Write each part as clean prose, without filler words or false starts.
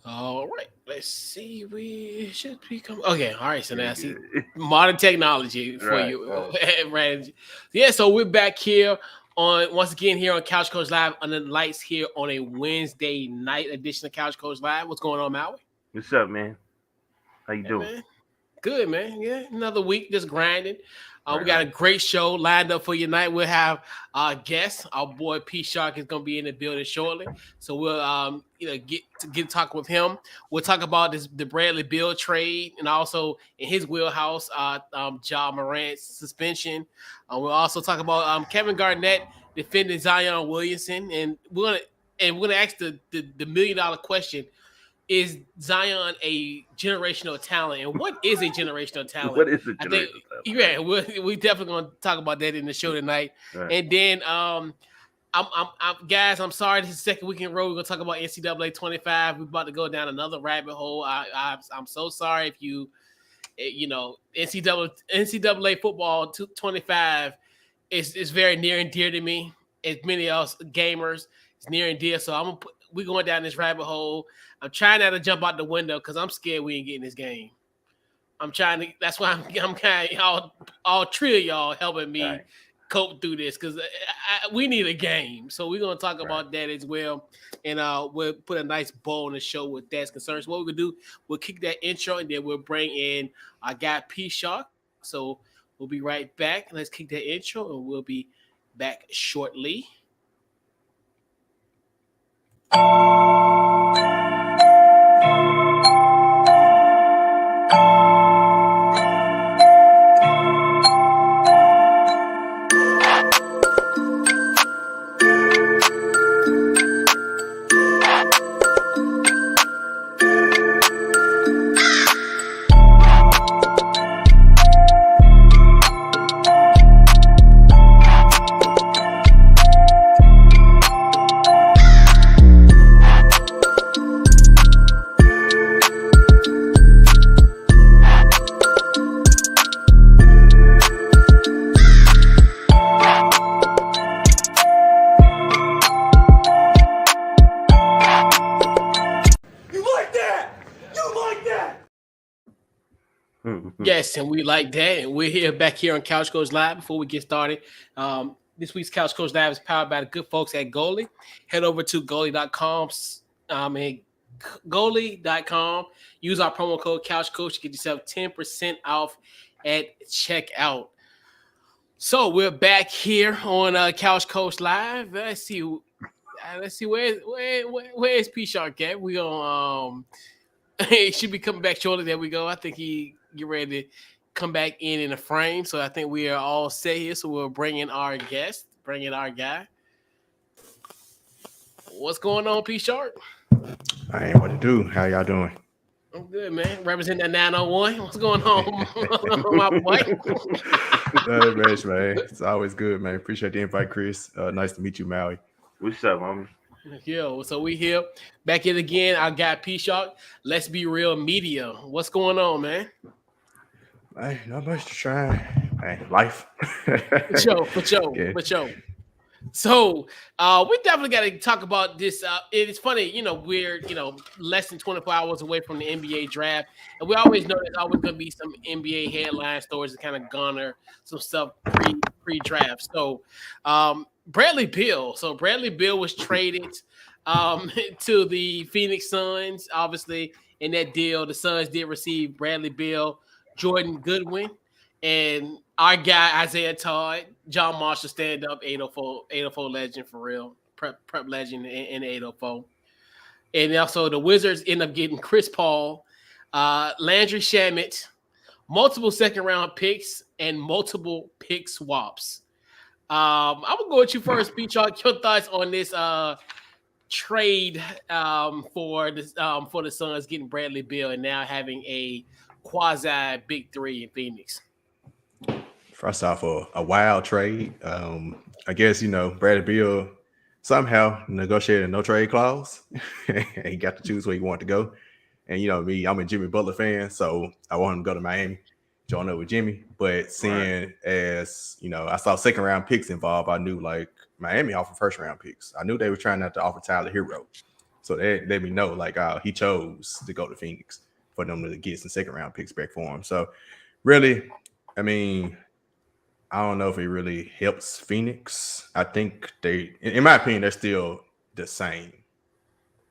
All right, let's see. We should be coming. Okay, all right. So now Pretty I see good. modern technology for Right, you, right. right? Yeah. So we're back here on once again here on Couch Coach Live under the lights here on a Wednesday night edition of Couch Coach Live. What's going on, Maui? What's up, man? How you Hey doing? man, good man. Yeah, another week just grinding. We Right, got a right. great show lined up for you tonight. We'll have our guest, our boy P Shark, is gonna be in the building shortly. So we'll get to talk with him. We'll talk about this the Bradley Beal trade and also in his wheelhouse, Ja Morant's suspension. We'll also talk about Kevin Garnett defending Zion Williamson, and we're gonna ask the $1 million question: is Zion a generational talent, and what is a generational talent? What is the I think, generational stuff? Right, yeah, we definitely going to talk about that in the show tonight. right. And then, guys, I'm sorry, this is the second week in a row. We're gonna talk about NCAA 25. We're about to go down another rabbit hole. I'm so sorry if NCAA football 25 is very near and dear to me. As many of us gamers, it's near and dear. So we going down this rabbit hole. I'm trying not to jump out the window because I'm scared we ain't getting this game. I'm trying to. That's why I'm kind of all three of y'all helping me Right, cope through this because we need a game. So we're gonna talk right. about that as well, and we'll put a nice bow on the show with that's concerned. So what we'll do, we'll kick that intro and then we'll bring in our guy P Shark. So we'll be right back. Let's kick that intro and we'll be back shortly. Yes, and we like that. And we're here back here on Couch Coach Live. Before we get started, this week's Couch Coach Live is powered by the good folks at Goalie. Head over to goalie.com and goalie.com. Use our promo code Couch Coach to get yourself 10% off at checkout. So we're back here on Couch Coach Live. Let's see. Let's see where is P Shark at? We gonna he should be coming back shortly. There we go. I think he get ready to come back in a frame. So I think we are all set here. So we'll bring in our guest, bring in our guy. What's going on, P Shark? I ain't what to do. How y'all doing? I'm good, man. Representing that 901. What's going on, my boy? Nothing much, man. It's always good, man. Appreciate the invite, Chris. Nice to meet you, Maui. What's up, homie? Yo, so we here back in again. I got P Shark. Let's be real media. What's going on, man? Hey, not much to try. Hey, life. For sure. So we definitely got to talk about this. It's funny, we're less than 24 hours away from the NBA draft, and we always know there's always going to be some NBA headline stories that kind of garner some stuff pre-draft. So Bradley Beal. So Bradley Beal was traded to the Phoenix Suns. Obviously, in that deal, the Suns did receive Bradley Beal, Jordan Goodwin, and our guy Isaiah Todd, John Marshall, stand up 804 legend for real, prep legend in 804. And also the Wizards end up getting Chris Paul, Landry Shamet, multiple second round picks, and multiple pick swaps. I'm gonna go with you first, B Chalk. Your thoughts on this trade for the Suns getting Bradley Beal and now having a quasi big three in Phoenix? First off, a wild trade. I guess Bradley Beal somehow negotiated a no trade clause. And he got to choose where he wanted to go. And me, I'm a Jimmy Butler fan, so I want him to go to Miami, join up with Jimmy. But seeing as I saw second round picks involved, I knew like Miami offered first round picks. I knew they were trying not to offer Tyler Hero. So they let me know like he chose to go to Phoenix for them to get some second round picks back for him. So really, I mean, I don't know if it really helps Phoenix. I think in my opinion, they're still the same.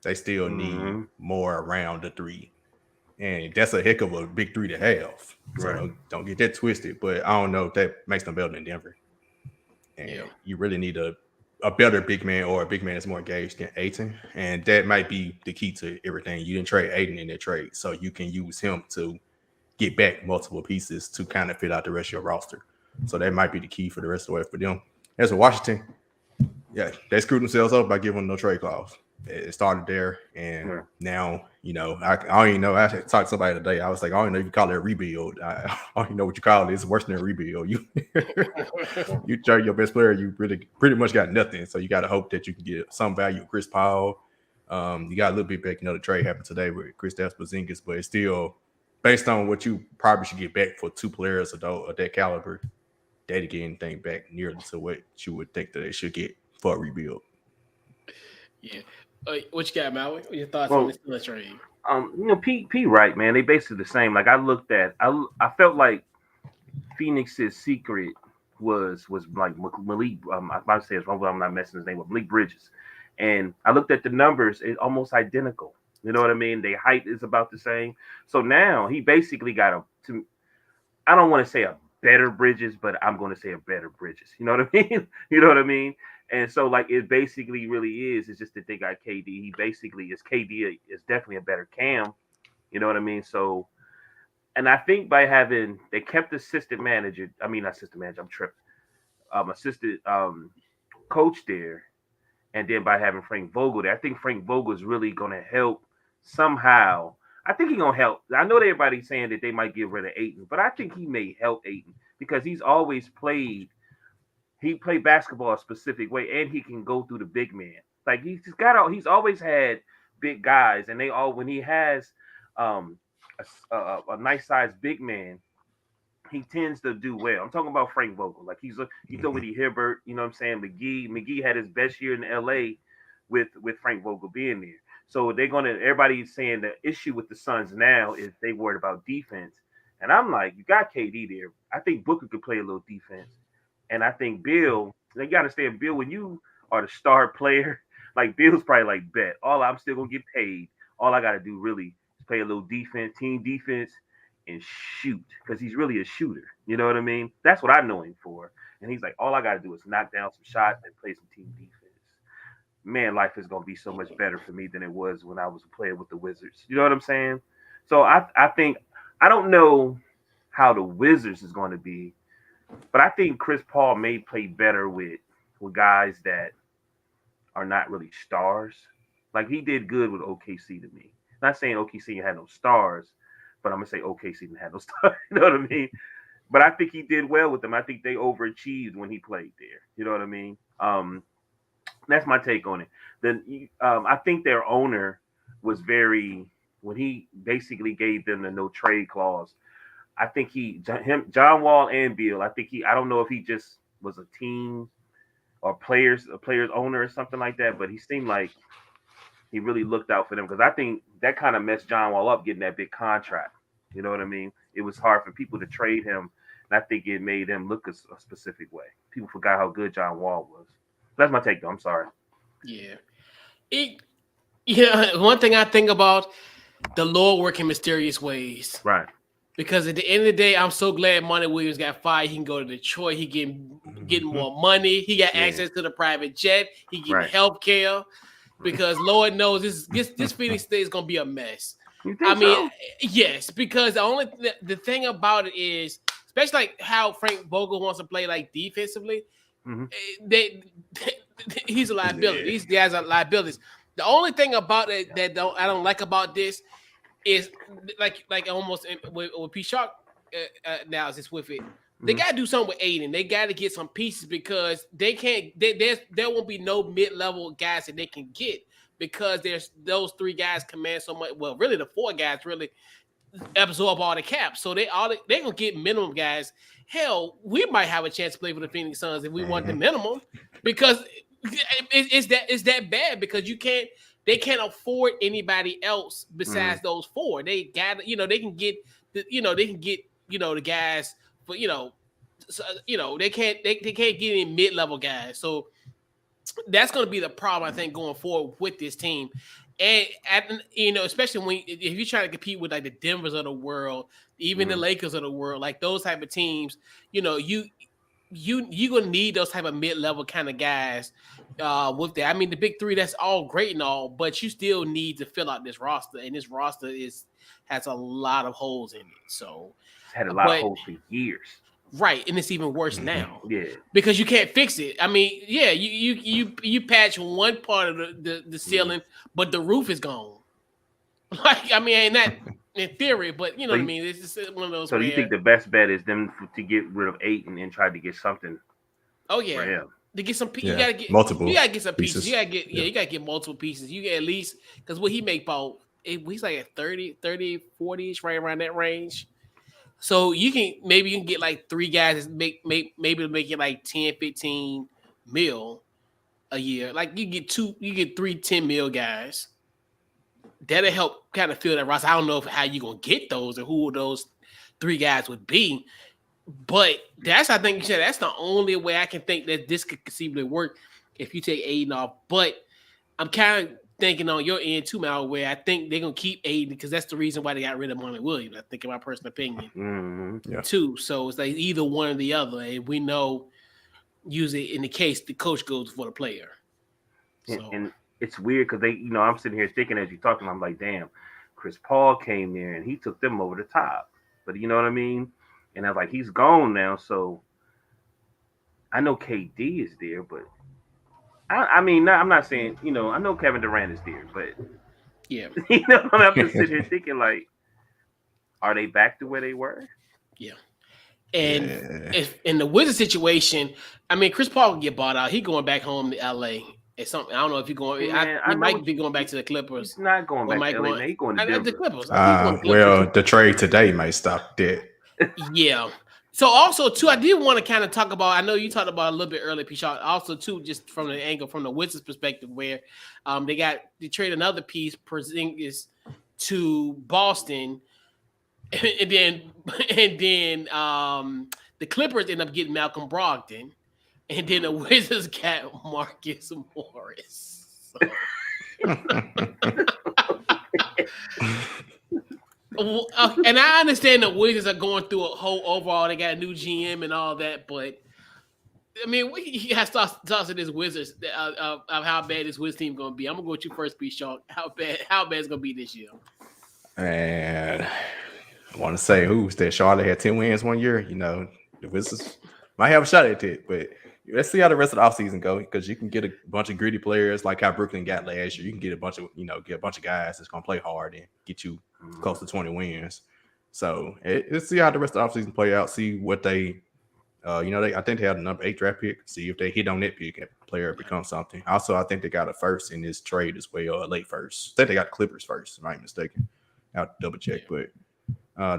They still need more around the three. And that's a heck of a big three to have. So don't get that twisted. But I don't know if that makes them better than Denver. And you really need a better big man or a big man that's more engaged than Ayton. And that might be the key to everything. You didn't trade Ayton in that trade. So you can use him to get back multiple pieces to kind of fit out the rest of your roster. So that might be the key for the rest of the way for them. As for Washington, they screwed themselves up by giving them no trade clause. It started there, and now, I don't even know. I talked to somebody today. I was like, I don't know if you call it a rebuild. I don't even know what you call it. It's worse than a rebuild. You trade your best player, you pretty much got nothing. So you got to hope that you can get some value with Chris Paul. You got a little bit back. The trade happened today with Kristaps Porzingis, but it's still based on what you probably should get back for two players of that caliber. They didn't get anything back nearly to what you would think that they should get for a rebuild. Yeah. What you got, Maui? What your thoughts on this trade? P right, man. They basically the same. Like I felt like Phoenix's secret was like Malik. I might say it's wrong, but I'm not messing his name up. Malik Bridges. And I looked at the numbers; it's almost identical. You know what I mean? Their height is about the same. So now he basically got I don't want to say a better Bridges, but I'm going to say a better Bridges. You know what I mean? You know what I mean? And so, like, it basically really is. It's just that they got KD. He basically is KD is definitely a better Cam. You know what I mean? So, and I think by they kept assistant coach there, and then by having Frank Vogel there, I think Frank Vogel is really going to help somehow. I think he's going to help. I know everybody's saying that they might get rid of Ayton, but I think he may help Ayton because he's always played. He played basketball a specific way, and he can go through the big man. Like he's always had big guys, and when he has a nice sized big man, he tends to do well. I'm talking about Frank Vogel. Like he's with Hibbert, you know what I'm saying? McGee had his best year in LA with Frank Vogel being there. So everybody's saying the issue with the Suns now is they worried about defense. And I'm like, you got KD there. I think Booker could play a little defense. And I think Bill, you got to understand, Bill, when you are the star player, like Bill's probably like, bet, I'm still going to get paid. All I got to do really is play a little defense, team defense, and shoot. Because he's really a shooter. You know what I mean? That's what I know him for. And he's like, all I got to do is knock down some shots and play some team defense. Man, life is going to be so much better for me than it was when I was playing with the Wizards. You know what I'm saying? So I think, I don't know how the Wizards is going to be, but I think Chris Paul may play better with guys that are not really stars. Like he did good with OKC to me. Not saying OKC had no stars, but I'm going to say OKC didn't have no stars. You know what I mean? But I think he did well with them. I think they overachieved when he played there. You know what I mean? That's my take on it. Then I think their owner was when he basically gave them the no trade clause. I think John Wall and Beal. I don't know if he just was a team or a player's owner or something like that, but he seemed like he really looked out for them because I think that kind of messed John Wall up getting that big contract. You know what I mean? It was hard for people to trade him, and I think it made him look a specific way. People forgot how good John Wall was. That's my take, though. I'm sorry. Yeah. One thing I think about, the Lord work in mysterious ways. Right. Because at the end of the day, I'm so glad Monty Williams got fired. He can go to Detroit. He getting more money. He got access to the private jet. He getting health care. Because Lord knows this Phoenix thing is going to be a mess. I mean, so? Yes, because the thing about it is, especially like how Frank Vogel wants to play like defensively, he's a liability. Yeah. These guys are liabilities. The only thing about it that I don't like about this is like almost with P. Shark analysis with it. They got to do something with Aiden. They got to get some pieces because they can't. There won't be no mid-level guys that they can get because there's those three guys command so much. Well, really the four guys really absorb all the cap. So they're gonna get minimum guys. Hell, we might have a chance to play for the Phoenix Suns if we want the minimum because it's that bad because you can't they can't afford anybody else besides those four. They got, they can get the guys, but they can't get any mid-level guys. So that's going to be the problem, I think, going forward with this team. And especially if you're trying to compete with like the Denvers of the world, even the Lakers of the world, like those type of teams, you're gonna need those type of mid-level kind of guys with that. I mean, the big three, that's all great and all, but you still need to fill out this roster, and this roster has a lot of holes in it. So it's had a lot of holes for years. Right, and it's even worse now. Yeah, because you can't fix it. I mean, yeah, you patch one part of the ceiling, but the roof is gone. Like, I mean, ain't that in theory, but what I mean. It's just one of those. So you think the best bet is them to get rid of Ayton and try to get something? Oh yeah, for him. To get some, you gotta get multiple. You gotta get some pieces. You gotta get you gotta get multiple pieces. You get at least, because what he make about, he's like at 30, 40ish, right around that range. So you can get like three guys that maybe make it like 10, 15 mil a year. Like you get 3 10 mil guys. That'll help kind of fill that roster. I don't know how you're gonna get those or who those three guys would be, but I think you said that's the only way I can think that this could conceivably work if you take Aiden off. But I'm kind of thinking on your end too, Mal, where I think they're gonna keep Aiden because that's the reason why they got rid of Monty Williams. I think, in my personal opinion, too. So it's like either one or the other, and we know usually in the case the coach goes for the player. So. And it's weird because they, I'm sitting here thinking as you're talking, I'm like, damn, Chris Paul came there and he took them over the top. But you know what I mean? And I was like, he's gone now, so I know KD is there, but. I mean, I'm not saying, I know Kevin Durant is there, but yeah, I'm just sitting here thinking, like, are they back to where they were? Yeah. And if in the Wizards situation, I mean, Chris Paul can get bought out. He going back home to LA. It's something. I don't know if he's going. He might be going back to the Clippers. He's not going back to LA. He's going to Denver. The Clippers. Well, the trade today may stop that. Yeah. So also too, I did want to kind of talk about. I know you talked about a little bit earlier, Pichot. Also too, just from the angle from the Wizards' perspective, where they trade another piece, Porzingis, to Boston, and then the Clippers end up getting Malcolm Brogdon, and then the Wizards got Marcus Morris. So. And I understand the Wizards are going through a whole overall. They got a new GM and all that, but I mean, we have to talk to this Wizards of how bad this Wizards team going to be. I'm gonna go with you first, P-Shark. How bad it's going to be this year? And I want to say who's that? Charlotte had 10 wins one year. The Wizards might have a shot at it, but let's see how the rest of the offseason go, because you can get a bunch of gritty players like how Brooklyn got last year. You can get a bunch of guys that's gonna play hard and get you close to 20 wins. So let's see how the rest of the offseason play out. See what they, I think they had a number 8 draft pick. See if they hit on that pick and the player becomes something. Also, I think they got a first in this trade as well, a late first. I think they got the Clippers first, if I'm not mistaken. I'll double check, but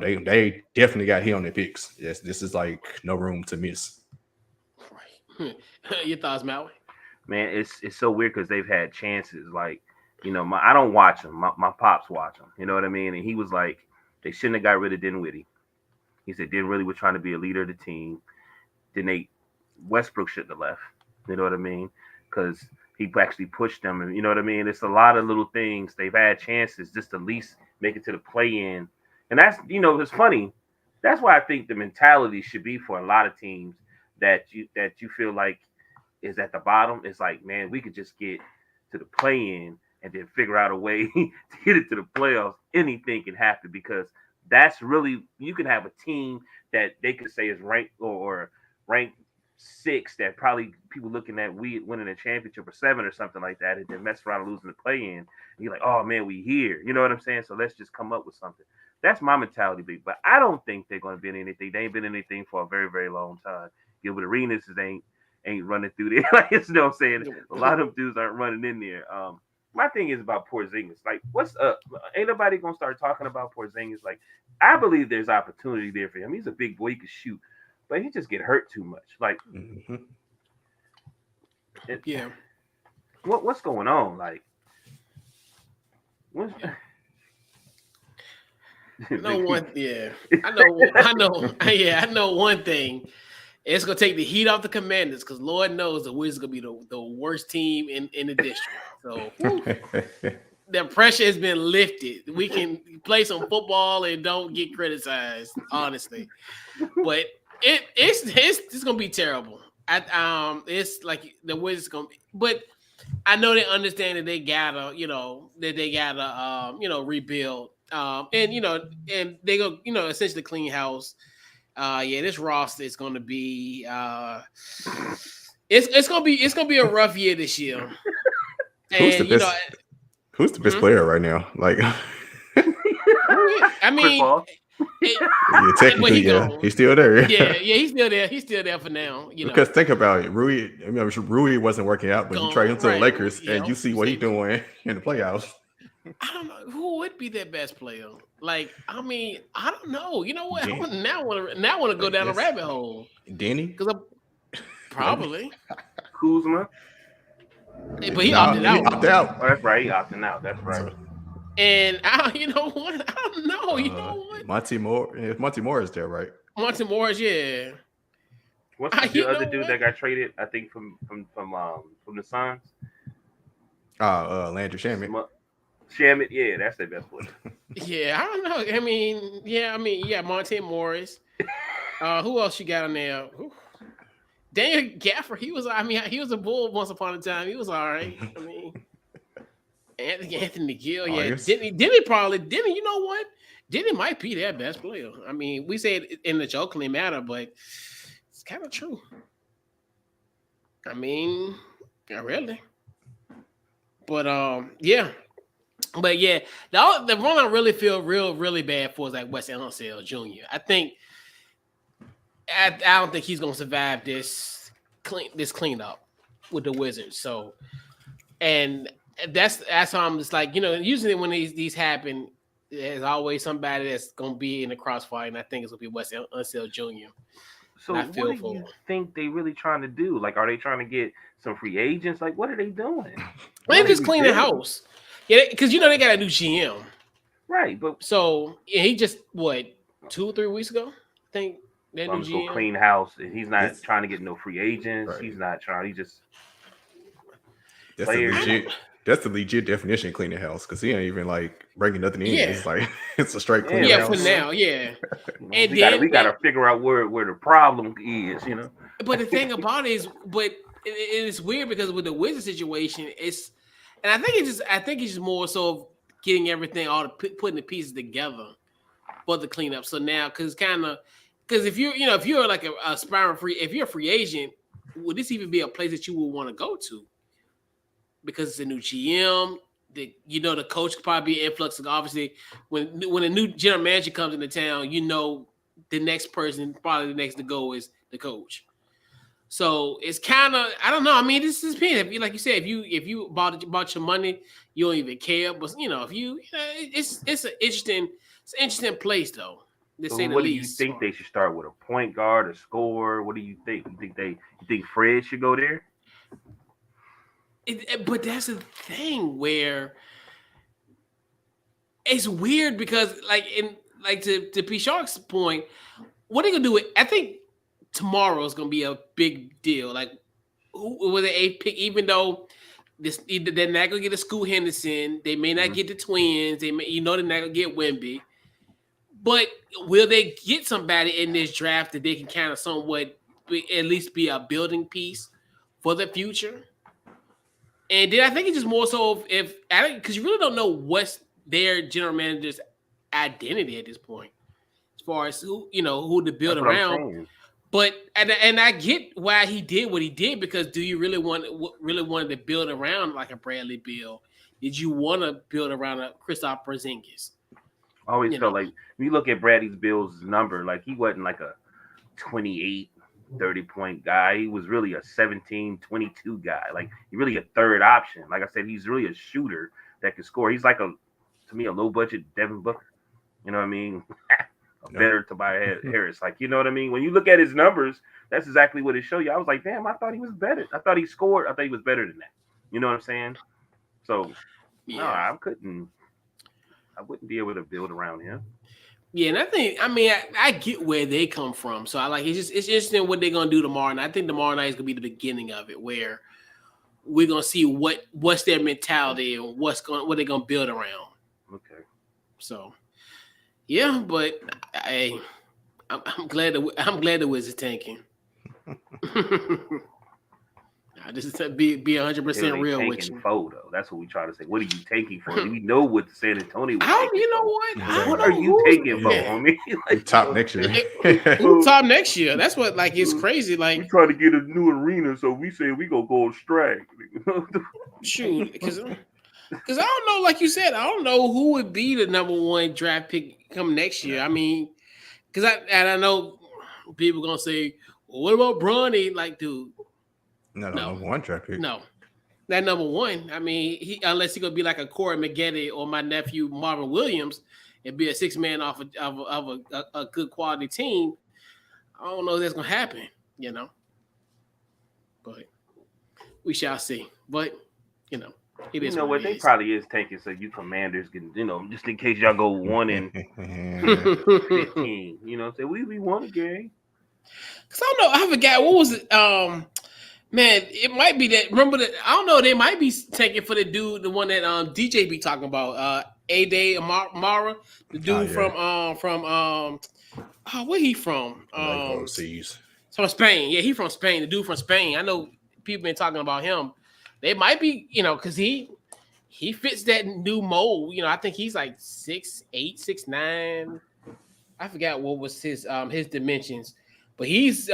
they definitely got hit on their picks. Yes, this is like no room to miss. Your thoughts, Maui? Man, it's so weird because they've had chances. Like, I don't watch them. My pops watch them. You know what I mean? And he was like, they shouldn't have got rid of Dinwiddie. He said Dinwiddie was trying to be a leader of the team. Westbrook shouldn't have left. You know what I mean? Because he actually pushed them. And you know what I mean? It's a lot of little things. They've had chances just to at least make it to the play-in. And that's, it's funny. That's why I think the mentality should be for a lot of teams that you feel like is at the bottom. It's like, man, we could just get to the play-in and then figure out a way to get it to the playoffs. Anything can happen, because that's really, you can have a team that they could say is ranked or ranked 6 that probably people looking at winning a championship or 7 or something like that, and then mess around and losing the play-in. And you're like, oh man, we here. You know what I'm saying? So let's just come up with something. That's my mentality, big. But I don't think they're going to be in anything. They ain't been in anything for a very, very long time. Gilbert Arenas ain't running through there. Like, you know what I'm saying? A lot of them dudes aren't running in there. My thing is about Porzingis. Like, what's up? Ain't nobody gonna start talking about Porzingis. Like, I believe there's opportunity there for him. He's a big boy. He can shoot, but he just get hurt too much. Like, yeah. What's going on? Like, I know one. Yeah, I know. Yeah, I know one thing. It's gonna take the heat off the Commanders because Lord knows the Wizards gonna be the worst team in the district. So the pressure has been lifted. We can play some football and don't get criticized, honestly. But it's gonna be terrible. It's like the Wizards gonna be, but I know they understand that they gotta, rebuild. And they go, essentially clean house. This roster is gonna be it's gonna be a rough year this year. And who's the best player right now? Like I mean, technically, he's still there. He's still there. He's still there for now. Because think about it, Rui. I mean, Rui wasn't working out, but you trade him to the Lakers, and you see what he's doing in the playoffs. I don't know who would be their best player. Like, I mean, I don't know. You know what? I now want to go down a rabbit hole. Denny, because probably Kuzma. But he opted out. He opted out. Oh, that's right. He opted out. That's right. And you know what? I don't know. You know what? Monty Moore is there, right? Monty Morris, yeah. What's the other dude that got traded? I think from the Suns. Landry Shamet. Shamet, yeah, that's their best player. Yeah, I don't know. I mean, Monty Morris. Who else you got on there? Daniel Gafford. He was a Bull once upon a time. He was all right. I mean, Anthony Gill. Yeah, Denny. You know what? Denny might be their best player. I mean, we say it in the jokingly manner, but it's kind of true. I mean, not really. But yeah. But yeah, the one I really feel really bad for is like Wes Unseld Jr. I don't think he's gonna survive this cleanup with the Wizards. So, and that's how I'm just like, usually when these happen, there's always somebody that's gonna be in the crossfire, and I think it's gonna be Wes Unseld Jr. So what do you think they really trying to do? Like, are they trying to get some free agents? Like, what are they doing? Maybe just clean the house. Yeah, because they got a new GM. Right, but so he just 2-3 weeks ago, I think. That new GM clean house. He's not trying to get no free agents. Right. He's not trying. He just That's the legit definition of cleaning house, because he ain't even like breaking nothing in. Yeah. It's like it's a straight clean house. Yeah, for now, yeah. And we gotta figure out where the problem is, But the thing about it is, it's weird because with the Wizard situation, and I think it's just more so of getting everything putting the pieces together for the cleanup. So now, because if you're like a aspiring if you're a free agent, would this even be a place that you would want to go to? Because it's a new GM, the coach could probably be an influx. Obviously, when a new general manager comes into town, the next person, probably the next to go is the coach. So it's kind of, I don't know. I mean, this is pain. Like you said, if you bought your money, you don't even care. But it's an interesting place though. So what do you think they should start with? A point guard, a scorer? What do you think? You think Fred should go there? But that's the thing where it's weird because, to P. Shark's point, what are they gonna do? I think tomorrow is gonna be a big deal. Like, who was the 8th pick? Even though they're not gonna get a Scoot Henderson, they may not get the Twins. They may, they're not gonna get Wemby. But will they get somebody in this draft that they can kind of somewhat at least be a building piece for the future? And then I think it's just more so because you really don't know what's their general manager's identity at this point, as far as who to build around. But and I get why he did what he did, because do you really wanted to build around like a Bradley Beal? Did you want to build around a Kristaps Porzingis? I always felt like when you look at Bradley Beal's number, like he wasn't like a 28, 30-point guy. He was really a 17, 22 guy. Like, he's really a third option. Like I said, he's really a shooter that can score. He's like to me, a low budget Devin Booker. You know what I mean? Better Tobias Harris. Like, you know what I mean? When you look at his numbers, that's exactly what it showed you. I was like, damn, I thought he was better. I thought he scored. I thought he was better than that. You know what I'm saying? So, no, I couldn't. I wouldn't be able to build around him. Yeah, and I get where they come from. So it's interesting what they're gonna do tomorrow. And I think tomorrow night is gonna be the beginning of it, where we're gonna see what's their mentality and what they're gonna build around. Okay. So, yeah, but I'm glad the Wizards tanking. This is to be 100% real with you. For, though. That's what we try to say. What are you taking for? We know what San Antonio. You know what? What are you taking for? Homie? Like, top next year. Top next year. That's what it's crazy. Like we trying to get a new arena, so we say we gonna go on strike. Shoot, because I don't know. Like you said, I don't know who would be the number one draft pick come next year. I mean, because I know people gonna say, well, what about Bronny? Like, dude. No, number one draft pick. No, that number one. I mean, unless he gonna be like a Corey Maggette or my nephew Marvin Williams and be a 6-man off of a good quality team. I don't know if that's gonna happen. But we shall see. But it is. You know what? They probably is tanking so you Commanders can, just in case y'all go 1-15. Say we won a game. Cause I don't know. I forgot what was it. Man, it might be that. Remember that? I don't know. They might be taking for the dude, the one that DJ be talking about. A-Day Amara, the dude from where he from? Overseas. From Spain. Yeah, he from Spain. The dude from Spain. I know people been talking about him. They might be, because he fits that new mold. I think he's like 6'8", 6'9". I forgot what was his dimensions, but he's he's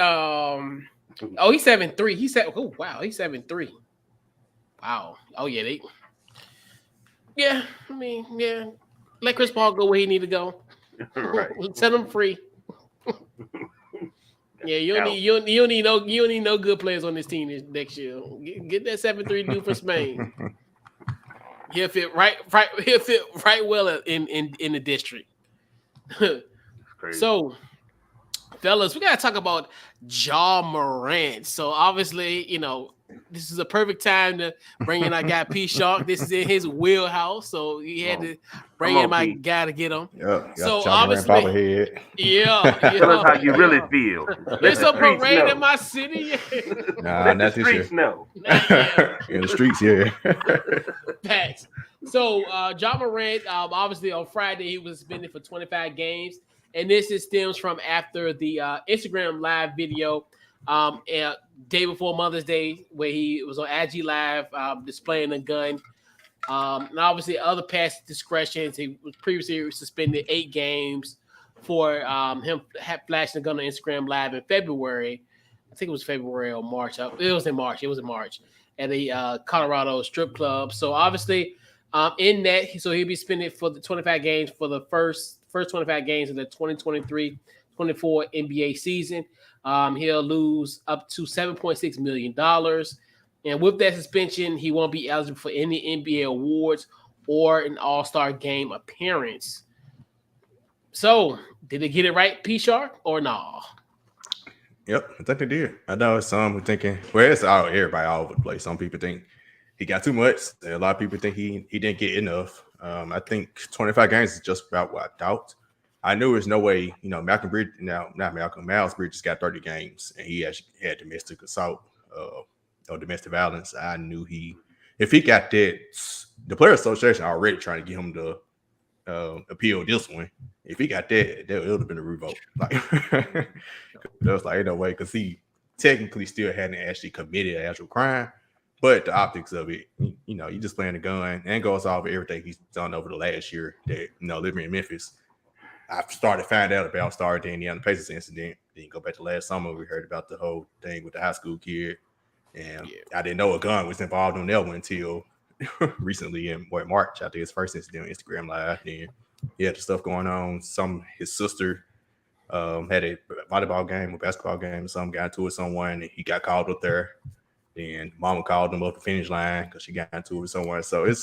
7'3". He's 7'3". Wow. Oh yeah, I mean, let Chris Paul go where he need to go. Right. Set him free. Yeah, you don't need no good players on this team next year. Get that 7'3" dude from Spain. He'll fit right well in the district. So, fellas, we gotta talk about Ja Morant. So obviously, this is a perfect time to bring in our guy P Shark. This is in his wheelhouse, so he had to bring in my guy to get him. Yeah. So obviously, tell us how you really feel. There's a parade in my city. Nah, not this year. In the streets, yeah. Facts. So Ja Morant, obviously on Friday he was suspended for 25 games. And this stems from after the Instagram live video day before Mother's Day, where he was on IG Live displaying a gun. And obviously other past discretions. He was previously suspended 8 games for him flashing a gun on Instagram Live in February. I think it was February or March. It was in March. At a Colorado strip club. So obviously in that, so he'll be suspended for the 25 games for the first 25 games of the 2023-24 NBA season. He'll lose up to $7.6 million. And with that suspension, he won't be eligible for any NBA awards or an all-star game appearance. So, did they get it right, P-Shark, or no? Yep, I think they did. I know some were thinking, well, it's everybody all over the place. Some people think he got too much. A lot of people think he didn't get enough. I think 25 games is just about what I thought. I knew there's no way, Miles Bridges got 30 games and he actually had domestic assault or domestic violence. I knew if he got that, the Players Association already trying to get him to appeal this one. If he got that, it would have been a revolt. That was like, ain't no way, because he technically still hadn't actually committed an actual crime. But the optics of it, you just playing a gun and goes off of everything he's done over the last year that, living in Memphis. I started to find out about the Indiana Pacers incident. Then you go back to last summer, we heard about the whole thing with the high school kid. And I didn't know a gun was involved on that one until recently in March after his first incident on Instagram Live. Then he had the stuff going on. His sister had a volleyball game or basketball game, some got into it with someone, and he got called up there. Then mama called him up the finish line because she got into it with someone. So he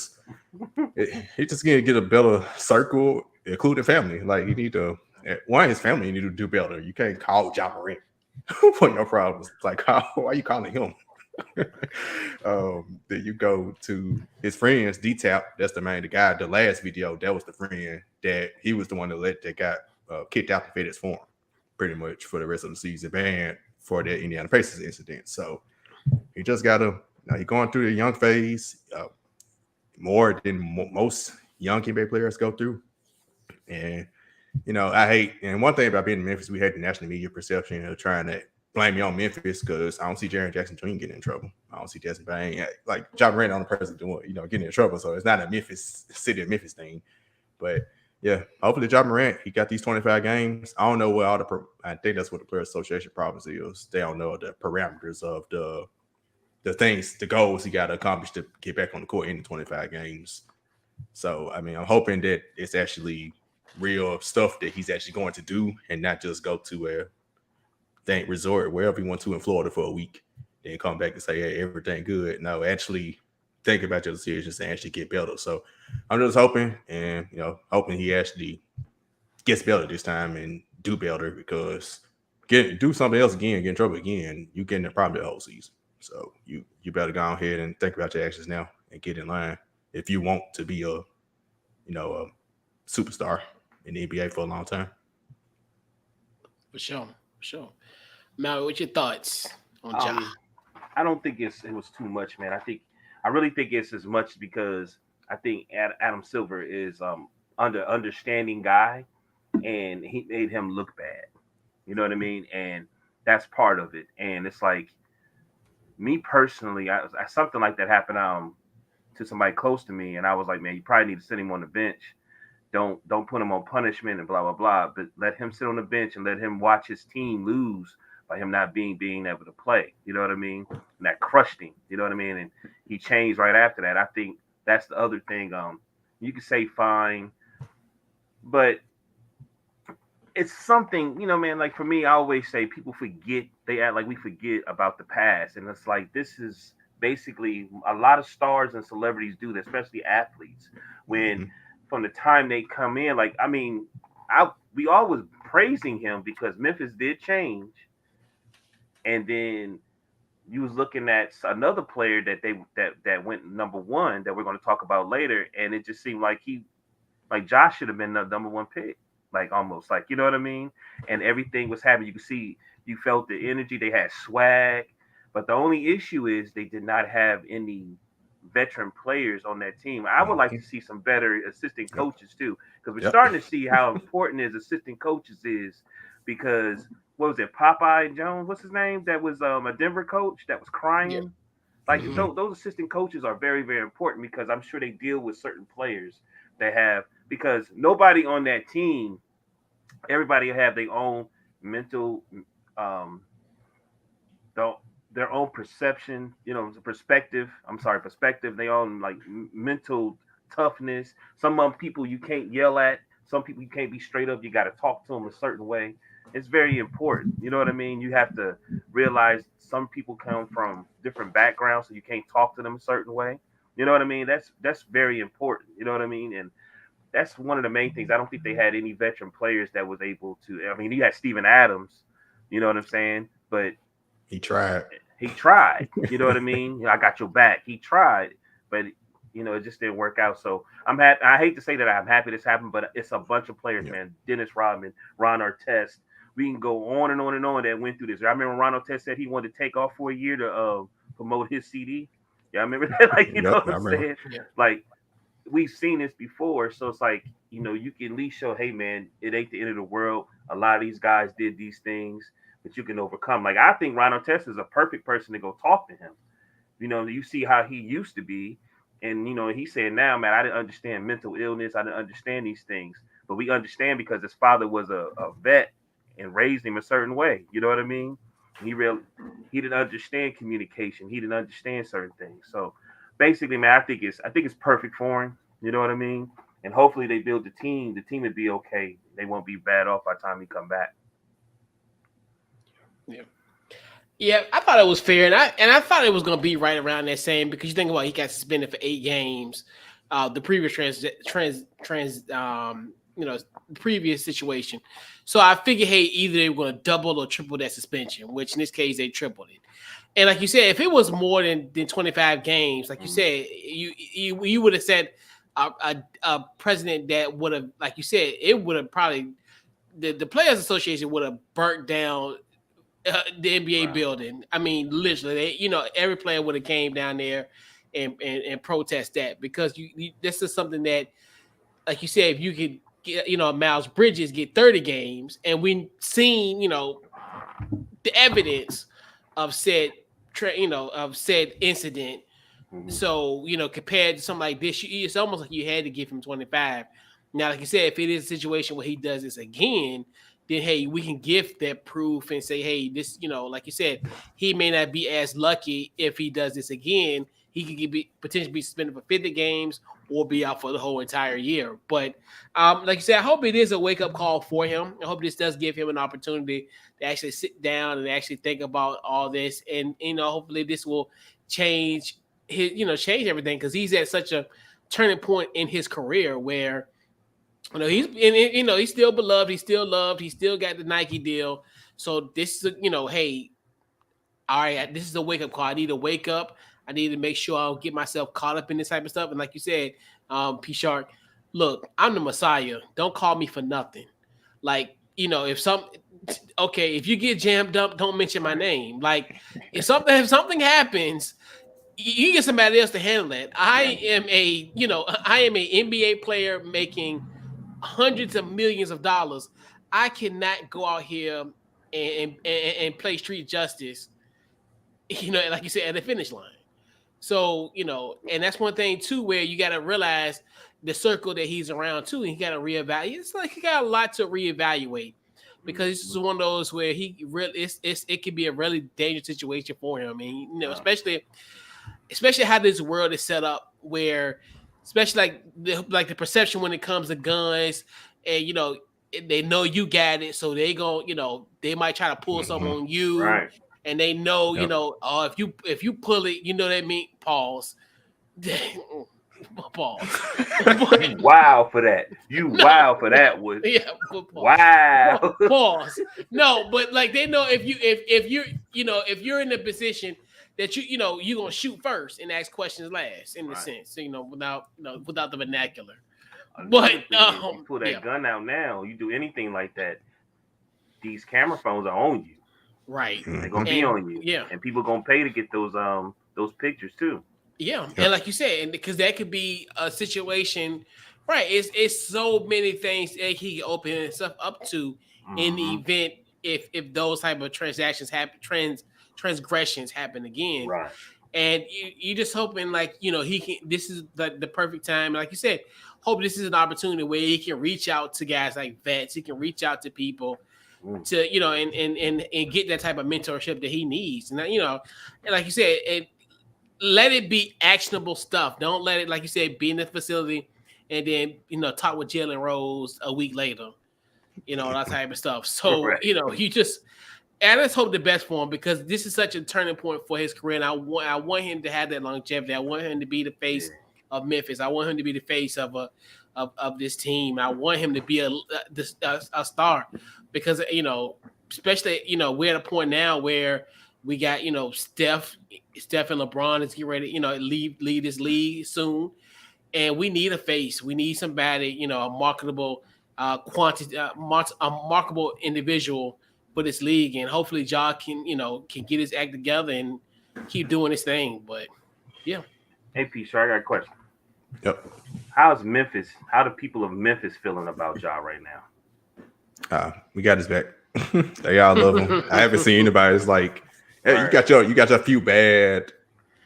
just gonna get a better circle, including family. Like his family need to do better. You can't call Ja Morant for your problems. It's like, why are you calling him? Then you go to his friends, D-Tap. That's the guy. The last video, that was the friend that he was the one that got kicked out the FedEx Forum, pretty much for the rest of the season, banned for that Indiana Pacers incident. So he just got to. Now he's going through the young phase, more than most young NBA players go through, and. I hate, and one thing about being in Memphis, we hate the national media perception of trying to blame me on Memphis because I don't see Jaren Jackson Jr. getting in trouble. I don't see Desmond Bain, like Ja Morant on the person doing, getting in trouble. So it's not a city of Memphis thing. But yeah, hopefully Ja Morant, he got these 25 games. I don't know what I think that's what the Players Association problems is. They don't know the parameters of the things, the goals he got to accomplish to get back on the court in the 25 games. So, I mean, I'm hoping that it's actually real stuff that he's actually going to do and not just go to a resort wherever he went to in Florida for a week, then come back and say, hey, everything good. No, actually think about your decisions and actually get better. So I'm just hoping and, hoping he actually gets better this time and do better because do something else again, get in trouble again, you get in the problem the whole season. So you better go ahead and think about your actions now and get in line if you want to be a superstar in the NBA for a long time. For sure. Maui, what's your thoughts on Ja? I don't think it was too much, man. I really think it's as much because I think Adam Silver is understanding guy, and he made him look bad. You know what I mean? And that's part of it. And it's like me personally, something like that happened to somebody close to me, and I was like, man, you probably need to sit him on the bench. Don't put him on punishment and blah blah blah, but let him sit on the bench and let him watch his team lose by him not being able to play. You know what I mean? And that crushed him. You know what I mean? And he changed right after that. I think that's the other thing. You could say fine, but it's something, man. Like for me, I always say people forget. They act like we forget about the past, and it's like this is basically a lot of stars and celebrities do that, especially athletes when. From the time they come in, we always praising him because Memphis did change, and then you was looking at another player that went number one that we're going to talk about later, and it just seemed like Josh should have been the number one pick, almost you know what I mean? And everything was happening. You could see, you felt the energy. They had swag, but the only issue is they did not have any veteran players on that team. I would like to see some better assistant coaches too, because we're starting to see how important his assistant coaches is. Because what was it, Popeye Jones? What's his name? That was a Denver coach that was crying. Those assistant coaches are very, very important because I'm sure they deal with certain players that have, because nobody on that team, everybody have their own mental their own perception, perspective. They own mental toughness. Some people you can't yell at. Some people you can't be straight up. You got to talk to them a certain way. It's very important. You know what I mean? You have to realize some people come from different backgrounds, so you can't talk to them a certain way. You know what I mean? That's very important. You know what I mean? And that's one of the main things. I don't think they had any veteran players that was able to. I mean, you had Steven Adams. You know what I'm saying? But he tried. You know what I mean? I got your back. He tried, but it just didn't work out. So I hate to say that I'm happy this happened, but it's a bunch of players, man. Dennis Rodman, Ron Artest. We can go on and on and on that went through this. I remember Ron Artest said he wanted to take off for a year to promote his CD. Yeah, I remember that. You know what I'm saying? Yeah. We've seen this before, so it's you can at least show, hey, man, it ain't the end of the world. A lot of these guys did these things. That you can overcome. I think Ron Artest is a perfect person to go talk to him. You see how he used to be, and he's saying now, man, I didn't understand mental illness. I didn't understand these things, but we understand because his father was a vet and raised him a certain way. You know what I mean? He didn't understand communication. He didn't understand certain things. So basically, man, I think it's perfect for him. You know what I mean? And hopefully they build the team. The team would be okay. They won't be bad off by the time he come back. Yeah, I thought it was fair, and I thought it was going to be right around that same, because you think about he got suspended for 8 games. The previous previous situation. So I figured, hey, either they were going to double or triple that suspension, which in this case they tripled it. And like you said, if it was more than 25 games, like you said, you would have said a president that would have, like you said, it would have probably the Players Association would have burnt down the NBA building. I mean, literally, every player would have came down there and protest that, because this is something that, like you said, if you could get, Miles Bridges get 30 games, and we've seen, the evidence of said incident. Mm-hmm. So, compared to something like this, it's almost like you had to give him 25. Now, like you said, if it is a situation where he does this again, then, hey, we can give that proof and say, hey, this, like you said, he may not be as lucky if he does this again. He could potentially be suspended for 50 games or be out for the whole entire year. But like you said, I hope it is a wake-up call for him. I hope this does give him an opportunity to actually sit down and actually think about all this. And, hopefully this will change change everything, because he's at such a turning point in his career where, he's still beloved, he's still loved, he still got the Nike deal. So this is, hey, all right, this is a wake-up call. I need to wake up. I need to make sure I don't get myself caught up in this type of stuff. And like you said, P Shark, look, I'm the Messiah. Don't call me for nothing. Like, if you get jammed up, don't mention my name. Like, if something happens, you get somebody else to handle it. I am a NBA player making hundreds of millions of dollars. I cannot go out here and play street justice, like you said, at the finish line. So, and that's one thing too, where you got to realize the circle that he's around too, and he got to reevaluate. It's like he got a lot to reevaluate, because this is one of those where it can be a really dangerous situation for him. And, especially how this world is set up, where, especially like the perception when it comes to guns, and, they know you got it. So they they might try to pull something on you. Right. And they know, if you pull it, that mean pause. Pause. Wow for that. Wow for that, Wood. Yeah. Wow. Pause. No, but like they know if you're in the position that you're gonna shoot first and ask questions last, in the sense, without the vernacular. But you pull that gun out now, you do anything like that, these camera phones are on you. Right. They're gonna be on you. Yeah. And people gonna pay to get those pictures too. Yeah. Yep. And like you said, and because that could be a situation, right? It's so many things that he can open himself up to in the event if those type of transactions happen, transgressions happen again. Right. And you just hoping, like, he can, this is the perfect time. Like you said, hope this is an opportunity where he can reach out to guys like vets. He can reach out to people to, and get that type of mentorship that he needs. And, and like you said, let it be actionable stuff. Don't let it, like you said, be in the facility and then, talk with Jalen Rose a week later, that type of stuff. So, right. I just hope the best for him, because this is such a turning point for his career. And I want him to have that longevity. I want him to be the face of Memphis. I want him to be the face of this team. I want him to be a star, because, especially, we're at a point now where we got, Steph and LeBron is getting ready, lead this league soon. And we need a face. We need somebody, a marketable marketable individual for this league. And hopefully Ja can get his act together and keep doing his thing. But yeah. Hey, P. Shark, I got a question. Yep. How the people of Memphis feeling about Ja right now? We got his back. They all love him. I haven't seen anybody that's like, hey, you got your few bad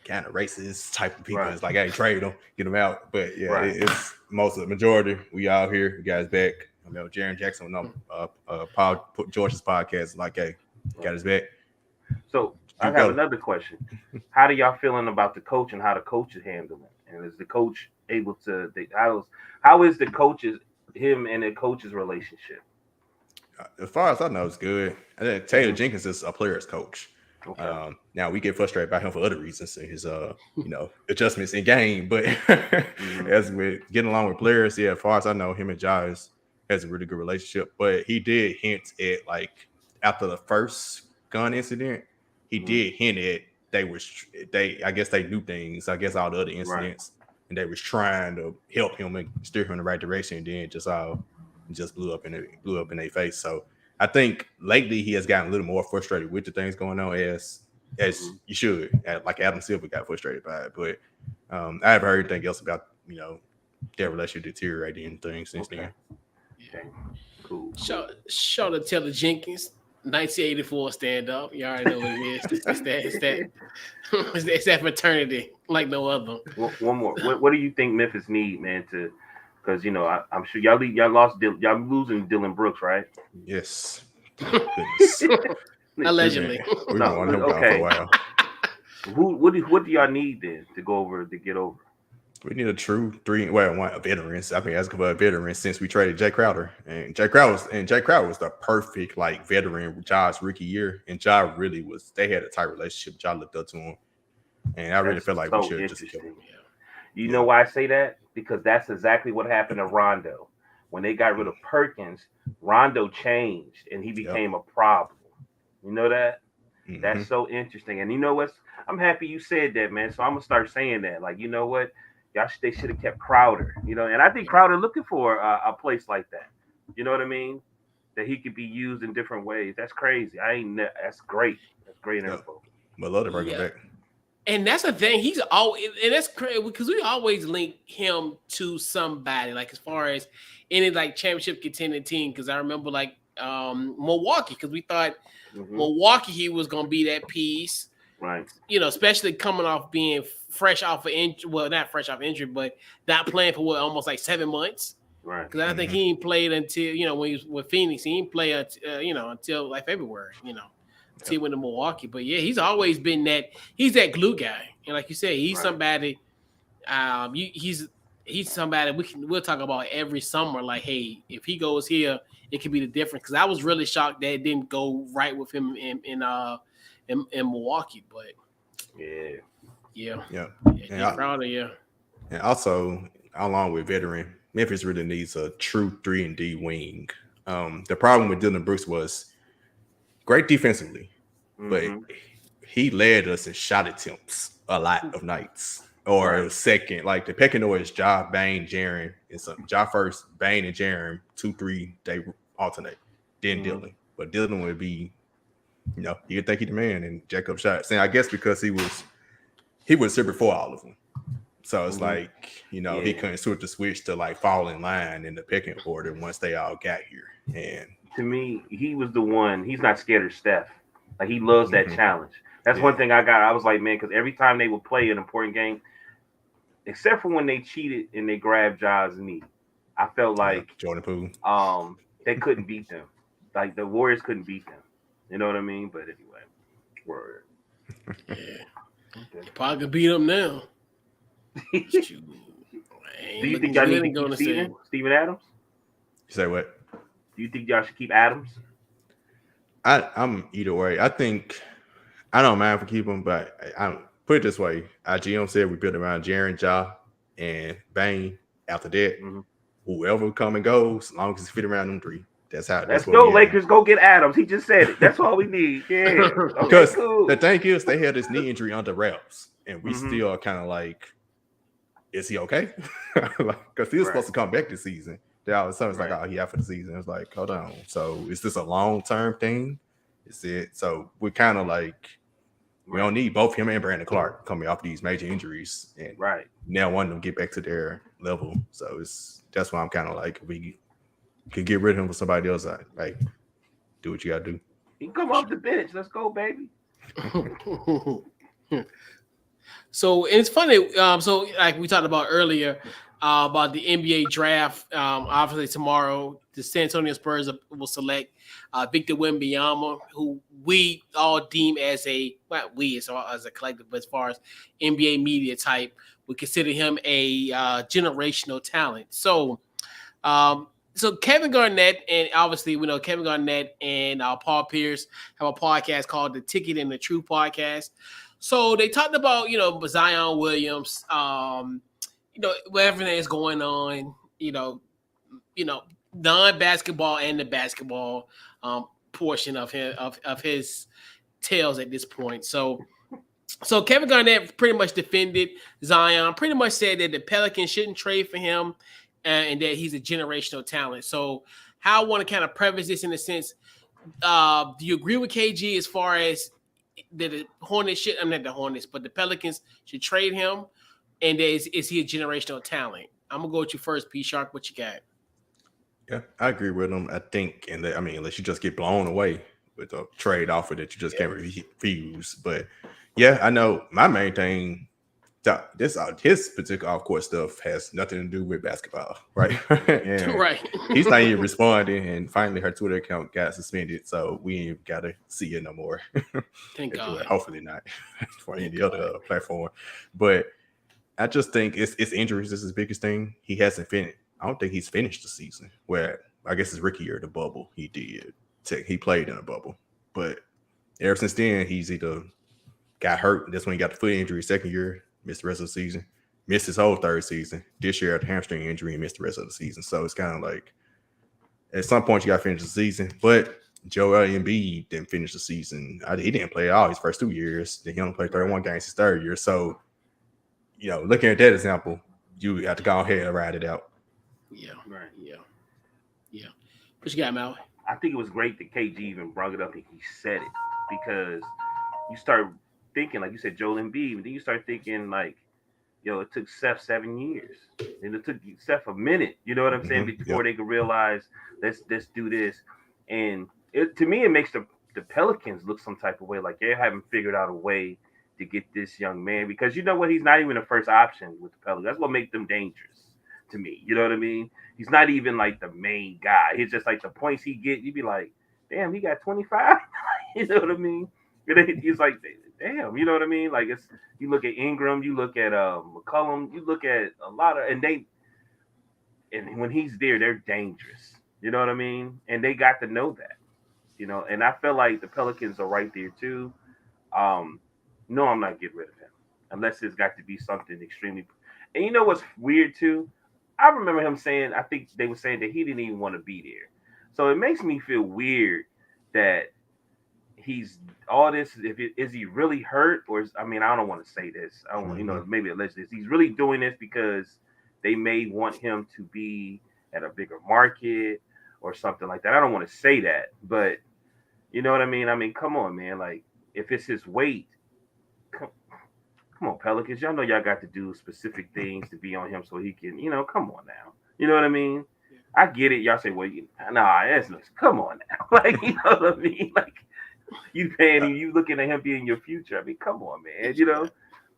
kind of racist type of people. Right. It's like, hey, trade them, get them out. But yeah, right. It's most of the majority. We out here. We got his back. Jaron Jackson on Paul George's podcast, like, hey, got his back. So I have another question. How do y'all feeling about the coach and how the coach is handling it? And is the coach able to? How is the coach's him and the coach's relationship? As far as I know, it's good. I think Taylor Jenkins is a player's coach. Okay. Now we get frustrated by him for other reasons, his adjustments in game. But as with getting along with players, as far as I know, him and Ja has a really good relationship. But he did hint at, like, after the first gun incident, he did hint at I guess they knew things. I guess all the other incidents, and they was trying to help him and steer him in the right direction. And then just blew up in their face. So I think lately he has gotten a little more frustrated with the things going on as you should. Like Adam Silver got frustrated by it, but I haven't heard anything else about their relationship deteriorating and things since then. Okay. Cool. Show to Taylor Jenkins. 1984 stand up. You already know what it is. It's that fraternity like no other. One more. What do you think Memphis need, man? Because I'm sure y'all losing Dylan Brooks, right? Yes. Allegedly. We've been on him for a while. What do y'all need then to get over? We need a true a veteran. I've been asking for a veteran since we traded Jay Crowder. And Jay Crowder was the perfect veteran Ja's rookie year. And Ja really they had a tight relationship. Ja looked up to him. And I really feel like we should just kill him. You know why I say that? Because that's exactly what happened to Rondo. When they got rid of Perkins, Rondo changed and he became a problem. You know that? Mm-hmm. That's so interesting. And you know what? I'm happy you said that, man. So I'm gonna start saying that. You know what? They should have kept Crowder, and I think Crowder looking for a place like that. You know what I mean? That he could be used in different ways. That's crazy. That's great. That's great info. But love to bring him back. And that's the thing. He's always, and that's crazy because we always link him to somebody, as far as any championship contending team. Because I remember Milwaukee, because we thought Milwaukee he was gonna be that piece. Right. Especially coming off being fresh off of injury. Well, not fresh off injury, but not playing for almost 7 months. Right. Because I think he ain't played until when he was with Phoenix. He didn't play until February. Until he went to Milwaukee. But yeah, he's always been that. He's that glue guy. And like you said, he's somebody. He's somebody we'll talk about every summer. Hey, if he goes here, it could be the difference. Because I was really shocked that it didn't go right with him in Milwaukee, but and also along with veteran, Memphis really needs a true 3-and-D wing. The problem with Dylan Brooks was great defensively, but he led us in shot attempts a lot of nights. Or second, the pecking order is Ja, Bane, Jaren, and Ja first, Bane and Jaren, 2-3, they alternate. Then Dylan, but Dylan would be. You could think he's the man and jack up shots. And I guess because he was here before all of them. So it's he couldn't switch to fall in line in the pecking order once they all got here. And to me, he was the one. He's not scared of Steph. He loves that challenge. That's one thing I got. I was like, man, because every time they would play an important game, except for when they cheated and they grabbed Ja's knee, I felt like Jordan Poole. They couldn't beat them. The Warriors couldn't beat them. You know what I mean? But anyway, word. Probably could beat them now. Do you think y'all need to keep Steven Adams? You say what? Do you think y'all should keep Adams? I'm either way. I think I don't mind for keeping him, but I put it this way. Our GM said we built around Jaren, Ja, and Bane. After that, whoever come and goes, as long as it's fit around them three. Let's go, Lakers. Go get Adams. He just said it. That's all we need. Yeah. Because the thing is, they had this knee injury under wraps, and we still are kind of is he okay? Because he was supposed to come back this season. Then all of a sudden, it's he out for the season. It's hold on. So is this a long-term thing? Is it? So we're kind of we don't need both him and Brandon Clark coming off these major injuries, and now wanting them to get back to their level. So that's why I'm kind of we could get rid of him for somebody else. Do what you gotta do. He can come off the bench. Let's go, baby. So it's funny. So we talked about earlier about the NBA draft. Obviously tomorrow, the San Antonio Spurs will select Victor Wembanyama, who we all deem as a collective, but as far as NBA media type, we consider him a generational talent. So. So Kevin Garnett, and obviously we know Kevin Garnett and Paul Pierce have a podcast called The Ticket and the Truth Podcast. So they talked about, Zion Williams, everything that's going on, non-basketball and the basketball portion of his tales at this point. So So Kevin Garnett pretty much defended Zion, pretty much said that the Pelicans shouldn't trade for him and that he's a generational talent. So how I want to kind of preface this in a sense, do you agree with KG as far as the Hornets should, I'm not the Hornets, but the Pelicans should trade him? And is he a generational talent? I'm going to go with you first, P. Shark. What you got? Yeah, I agree with him. I think, unless you just get blown away with a trade offer that you just can't refuse. But yeah, I know my main thing, his particular off-court stuff has nothing to do with basketball, right? Right. He's not even responding, and finally her Twitter account got suspended, so we ain't got to see it no more. Thank God. Hopefully not for any other platform. But I just think it's injuries is his biggest thing. He hasn't finished. I don't think he's finished the season. Where I guess his rookie year, the bubble, he did. He played in a bubble, but ever since then, he's either got hurt. That's when he got the foot injury. Second year, missed the rest of the season. Missed his whole third season. This year, had a hamstring injury and missed the rest of the season. So it's kind of like at some point you got to finish the season. But Joel Embiid didn't finish the season. He didn't play all his first 2 years. Then he only played 31 games his third year. So looking at that example, you have to go ahead and ride it out. Yeah, right. Yeah. What you got, Mal? I think it was great that KG even brought it up and he said it, because you start thinking, like you said, Joel Embiid, but then you start thinking like, it took Steph 7 years, and it took Steph a minute. You know what I'm saying? Before they could realize let's do this, and to me it makes the Pelicans look some type of way, like they haven't figured out a way to get this young man, because you know what, he's not even the first option with the Pelicans. That's what makes them dangerous to me. You know what I mean? He's not even like the main guy. He's just like the points he get. You'd be like, damn, he got 25. You know what I mean? He's like, damn, you know what I mean? Like you look at Ingram, you look at McCollum, you look at a lot of, and when he's there, they're dangerous. You know what I mean? And they got to know that. And I feel like the Pelicans are right there too. No, I'm not getting rid of him unless it's got to be something extremely. And you know what's weird too? I remember him saying, I think they were saying that he didn't even want to be there. So it makes me feel weird that he's all this. Is he really hurt, or I don't want to say this. I don't, maybe allegedly he's really doing this because they may want him to be at a bigger market or something like that. I don't want to say that, but you know what I mean? Come on, man. Like if it's his weight, come on, Pelicans. Y'all know y'all got to do specific things to be on him so he can, come on now. You know what I mean? I get it. Y'all say, well, come on now. Like, you know what I mean? Like, you paying him, you looking at him being your future. Come on, man.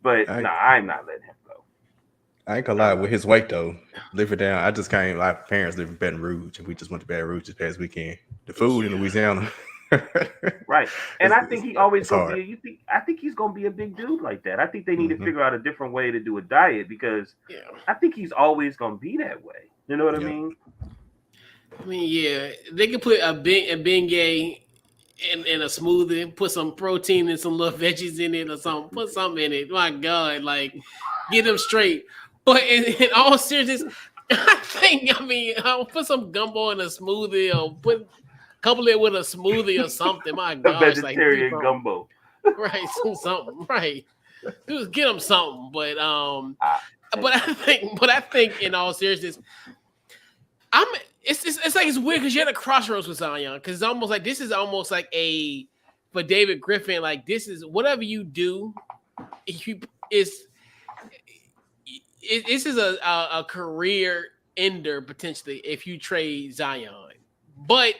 But I'm not letting him go. I ain't gonna lie, with his weight though, live it down. I just came. My parents live in Baton Rouge, and we just went to Baton Rouge this past weekend. The food in Louisiana. Right. And I think he always gonna be I think he's gonna be a big dude like that. I think they need to figure out a different way to do a diet, because I think he's always gonna be that way. You know what I mean? They can put a beignet in a smoothie, put some protein and some little veggies in it or something, put something in it. My God, like get them straight. But in all seriousness, I think I'll put some gumbo in a smoothie or couple it with a smoothie or something. My God, vegetarian gumbo, right? Something, right? Just get them something. But I think in all seriousness, it's like it's weird because you're at a crossroads with Zion, because it's almost like this is almost like for David Griffin, like this is whatever you do, this is a career ender potentially if you trade Zion, but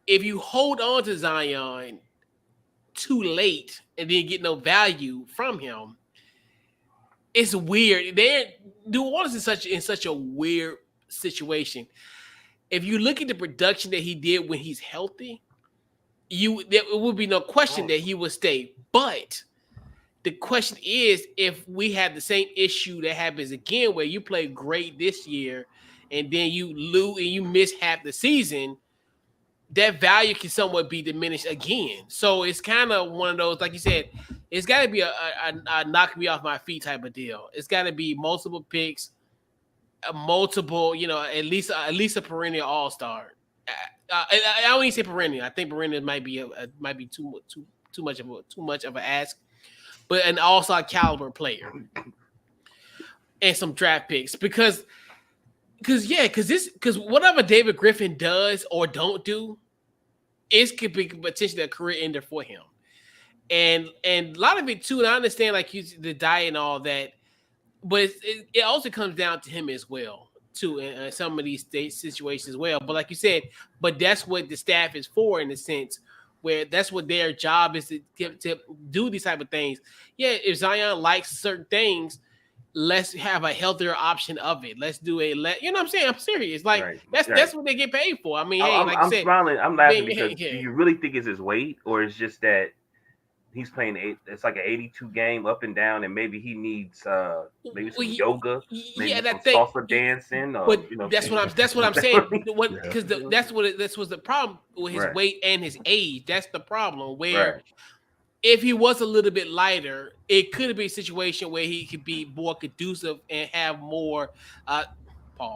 if you hold on to Zion too late and then get no value from him, it's weird. New Orleans is in such a weird situation. If you look at the production that he did when he's healthy, there would be no question that he would stay. But the question is, if we have the same issue that happens again, where you play great this year and then you lose and you miss half the season, that value can somewhat be diminished again. So it's kind of one of those, like you said, it's got to be a knock me off my feet type of deal. It's got to be multiple picks, multiple, at least a perennial all-star. I don't even say perennial. I think perennial might be too much of an ask. but an all-star caliber player and some draft picks because whatever David Griffin does or don't do, it could be potentially a career ender for him. And a lot of it too, and I understand like the diet and all that, but it also comes down to him as well too in some of these situations as well. But like you said, but that's what the staff is for in a sense, where that's what their job is to do these type of things. Yeah, if Zion likes certain things, let's have a healthier option of it. Let's do you know what I'm saying? I'm serious. Like that's what they get paid for. I mean, I'm smiling. I'm laughing because do you really think it's his weight, or it's just that he's playing it's like an 82 game up and down, and maybe he needs maybe some yoga, maybe some salsa dancing. But that's what I'm saying. Because that's what the problem with his weight and his age. That's the problem. Where if he was a little bit lighter, it could be a situation where he could be more conducive and have more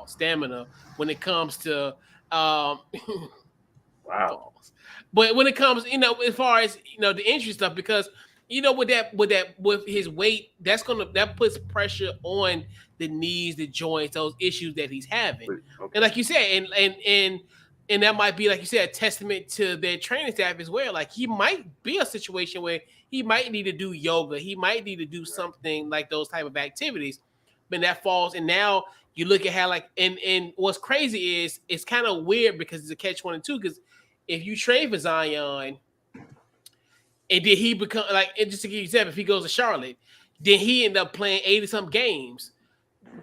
stamina when it comes to wow. But when it comes, as far as the injury stuff, because with his weight, that puts pressure on the knees, the joints, those issues that he's having. Okay. And like you said, and that might be, like you said, a testament to their training staff as well. Like he might be a situation where he might need to do yoga, he might need to do something like those type of activities. But that falls, and now you look at how and what's crazy is it's kind of weird because it's a catch-22 because if you trade for Zion, and did he become just to give you an example, if he goes to Charlotte, then he end up playing 80-some games.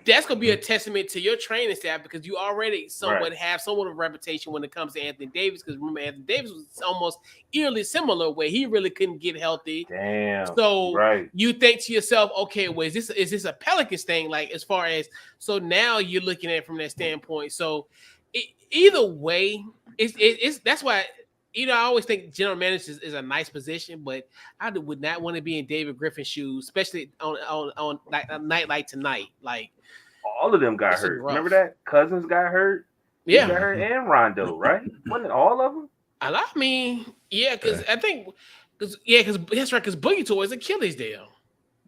That's gonna be a testament to your training staff because you already have somewhat of a reputation when it comes to Anthony Davis. Because remember, Anthony Davis was almost eerily similar, where he really couldn't get healthy. Damn. So you think to yourself, okay, well, is this a Pelicans thing? Like as far as so now you're looking at it from that standpoint. So either way, it's that's why. I always think general manager is a nice position, but I would not want to be in David Griffin's shoes, especially on like a night like tonight. Like all of them got hurt. Remember that Cousins got hurt. Yeah, he got hurt, and Rondo, right? Wasn't it all of them? I mean, yeah, because I think because that's right, because Boogie tore his Achilles there.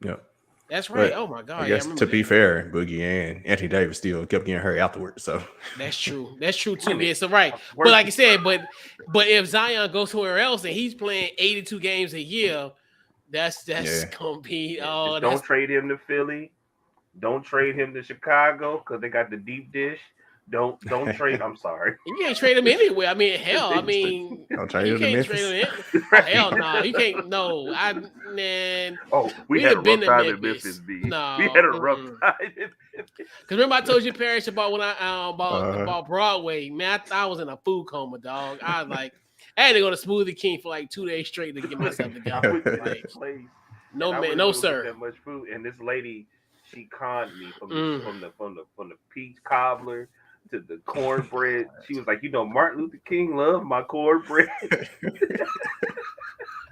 Yeah. That's right. But oh my God! I guess to be fair, Boogie and Anthony Davis still kept getting hurt afterwards. So that's true. That's true too. Yeah, so right. But like I said, but if Zion goes somewhere else and he's playing 82 games a year, that's gonna be. Don't trade him to Philly. Don't trade him to Chicago because they got the deep dish. Don't trade. I'm sorry. You can't trade him anywhere. I mean, hell. I mean, don't trade him to Memphis. Hell no, you can't. No, man. Oh, we had a rough time in Memphis. No, we had a rough time. Because remember, I told you, Parish, about when I about Broadway. Man, I was in a food coma, dog. I was like, I had to go to Smoothie King for like 2 days straight to get myself together. No man, no sir. That much food, and this lady, she conned me from the peach cobbler to the cornbread. She was like, Martin Luther King loved my cornbread.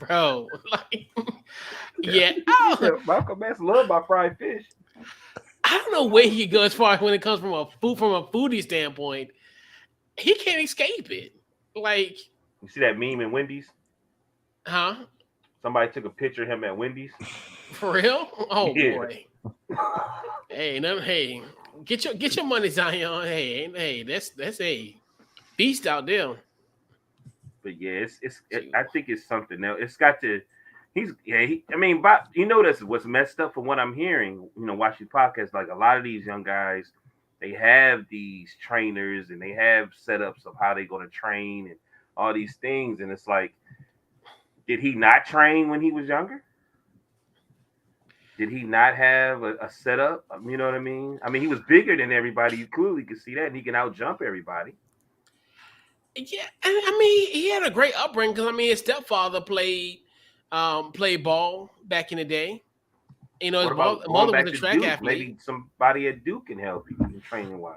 Bro, yeah. Malcolm X loved my fried fish. I don't know where he goes as far as when it comes from a foodie standpoint. He can't escape it. Like, you see that meme in Wendy's? Huh? Somebody took a picture of him at Wendy's. For real? Oh yeah. Boy. Hey, get your money, Zion. Hey, that's a beast out there. But yeah, I think it's something now. It's got to. But that's what's messed up from what I'm hearing. Watching podcasts, like a lot of these young guys, they have these trainers and they have setups of how they're going to train and all these things. And it's like, did he not train when he was younger? Did he not have a setup? You know what I mean? I mean, he was bigger than everybody. You clearly could see that, and he can out-jump everybody. Yeah, I mean, he had a great upbringing because his stepfather played ball back in the day. His mother was a track athlete. Maybe somebody at Duke can help you in training wise.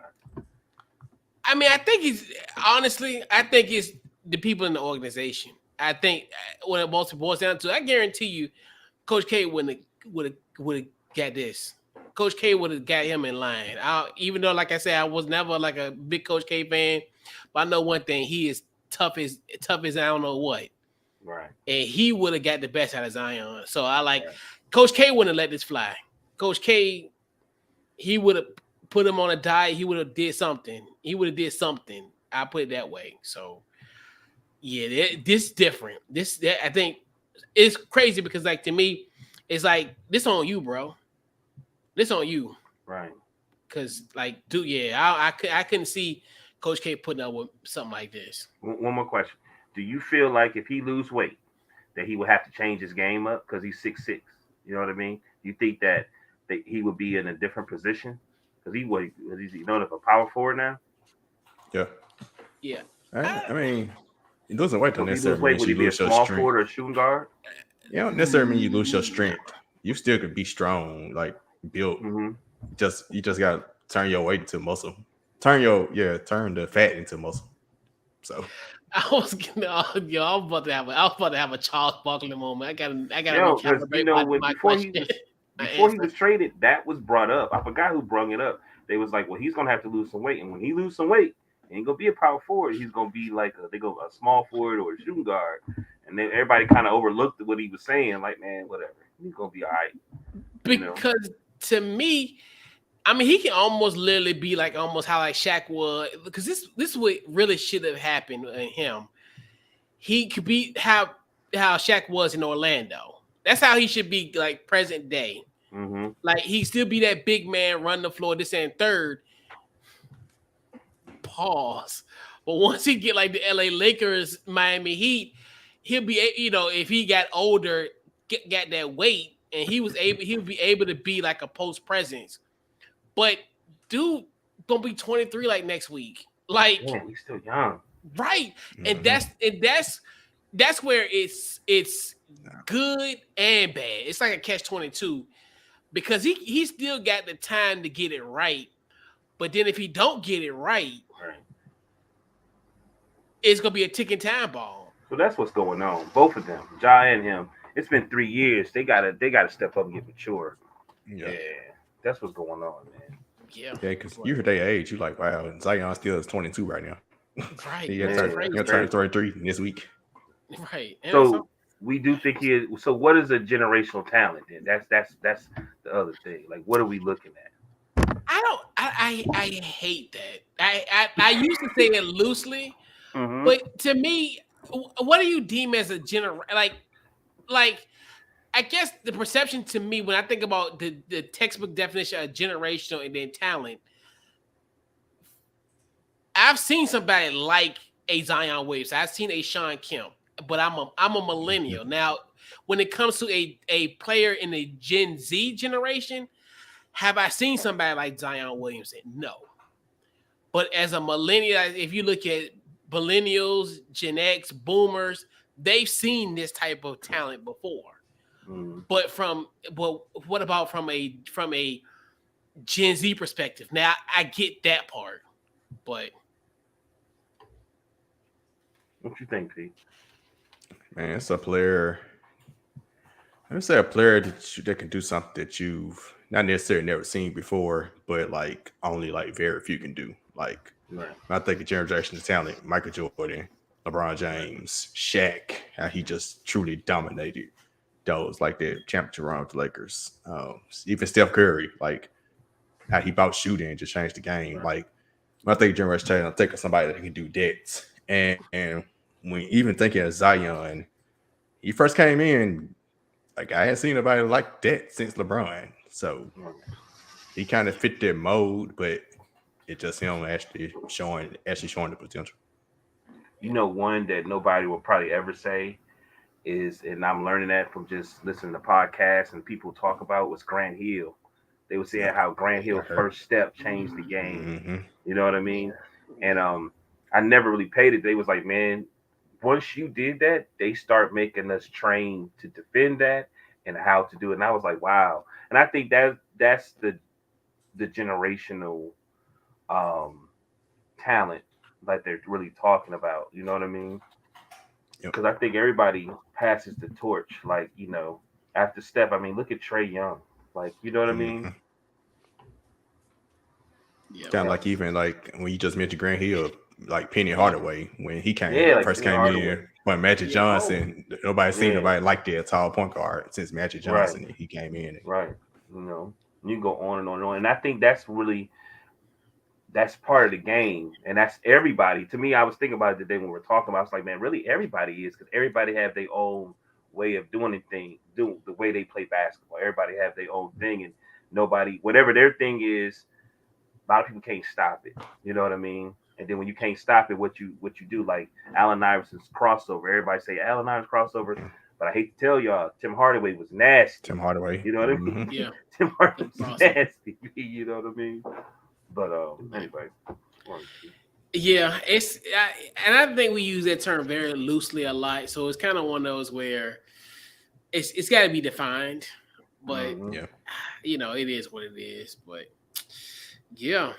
I mean, I think it's the people in the organization. I think when it mostly boils down to, I guarantee you, Coach K would have got this. Coach K would have got him in line. Even though, like I said, I was never like a big Coach K fan, but I know one thing: he is tough as I don't know what. Right. And he would have got the best out of Zion. So Coach K wouldn't have let this fly. Coach K, he would have put him on a diet. He would have did something. I'll put it that way. So, yeah, this different. I think it's crazy because, like, to me, it's like, this on you, bro. This on you. Right. Because, like, dude, I couldn't see Coach K putting up with something like this. One more question. Do you feel like if he lose weight, that he would have to change his game up because he's 6'6"? You know what I mean? Do you think that he would be in a different position? Because he's known as a power forward now? Yeah. Yeah. I mean, it doesn't wait till necessarily mean you lose your strength. Small forward or shooting guard? It don't necessarily mean you lose your strength. You still could be strong, like built. Mm-hmm. You just got to turn your weight into muscle. Turn the fat into muscle. So I was about to have a Charles Barkley moment. I gotta recalibrate my question. Before he was traded, that was brought up. I forgot who brought it up. They was like, well, he's gonna have to lose some weight, and when he lose some weight, he ain't gonna be a power forward. He's gonna be like a small forward or a shooting guard. And then everybody kind of overlooked what he was saying. Like, man, whatever, he's gonna be all right. Because to me, I mean, he can almost literally be like almost how like Shaq was, because this is what really should have happened in him. He could be how Shaq was in Orlando. That's how he should be, like, present day. Mm-hmm. Like, he still be that big man, run the floor, this and third. Pause. But once he get like the LA Lakers, Miami Heat, he'll be, if he got older, got that weight, and he would be able to be like a post presence. But dude, gonna be 23 like next week. Like, man, he's still young, right? Mm-hmm. And that's where it's good and bad. It's like a catch-22 because he still got the time to get it right. But then if he don't get it right, it's gonna be a ticking time bomb. So that's what's going on. Both of them, Ja and him. It's been 3 years. They gotta step up and get mature. Yeah. That's what's going on, man. Yeah, because you're their age. You're like, wow, Zion still is 22 right now. Right. He'll turn 33 this week. Right. And so we do think he is. So what is a generational talent then? That's the other thing. Like, what are we looking at? I hate that. I used to say it loosely, mm-hmm. but to me, what do you deem as a like? I guess the perception to me when I think about the textbook definition of generational and then talent, I've seen somebody like a Zion Williamson. I've seen a Sean Kemp, but I'm a millennial. Now, when it comes to a player in the Gen Z generation, have I seen somebody like Zion Williamson? No. But as a millennial, if you look at millennials, Gen X, boomers, they've seen this type of talent before. But what about from a Gen Z perspective? Now I get that part, but what you think, Pete? Man, it's a player. I would say a player that can do something that you've not necessarily never seen before, but like only like very few can do. Like, I think a generation of talent: Michael Jordan, LeBron James, Shaq. How he just truly dominated those, like the championship run with the Lakers. Even Steph Curry, like how he bought shooting and just changed the game. Like, I think generation talent, I think of somebody that can do that. And when even thinking of Zion, he first came in, like I hadn't seen nobody like that since LeBron. So he kind of fit that mold, but it just him actually showing the potential. You know, one that nobody will probably ever say is, and I'm learning that from just listening to podcasts and people talk about, was Grant Hill. They were saying how Grant Hill's first step changed the game. Mm-hmm. You know what I mean? And I never really paid it. They was like, man, once you did that, they start making us train to defend that and how to do it. And I was like, wow. And I think that's the generational talent like they're really talking about. You know what I mean? Because I think everybody passes the torch. Like, you know, after Steph, I mean, look at Trae Young. Like, you know what I mean? Kind of like even like when you just mentioned Grant Hill, like Penny Hardaway when he first Penny came Hardaway. in. When Magic Johnson, nobody seen nobody like that tall point guard since Magic Johnson. And he came in. Right. You can go on and on and on. And I think that's part of the game. And that's everybody. To me, I was thinking about it today when we were talking about it. I was like, man, really everybody is, because everybody have their own way of doing the way they play basketball. Everybody have their own thing, and nobody, whatever their thing is, a lot of people can't stop it. You know what I mean? And then when you can't stop it, what you do, like Allen Iverson's crossover. Everybody say Allen Iverson crossover, but I hate to tell y'all, Tim Hardaway was nasty. Tim Hardaway. You know what I mean? Yeah. Tim Hardaway was nasty. You know what I mean? But anyway. Yeah, and I think we use that term very loosely a lot. So it's kind of one of those where it's got to be defined, but it is what it is. But yeah.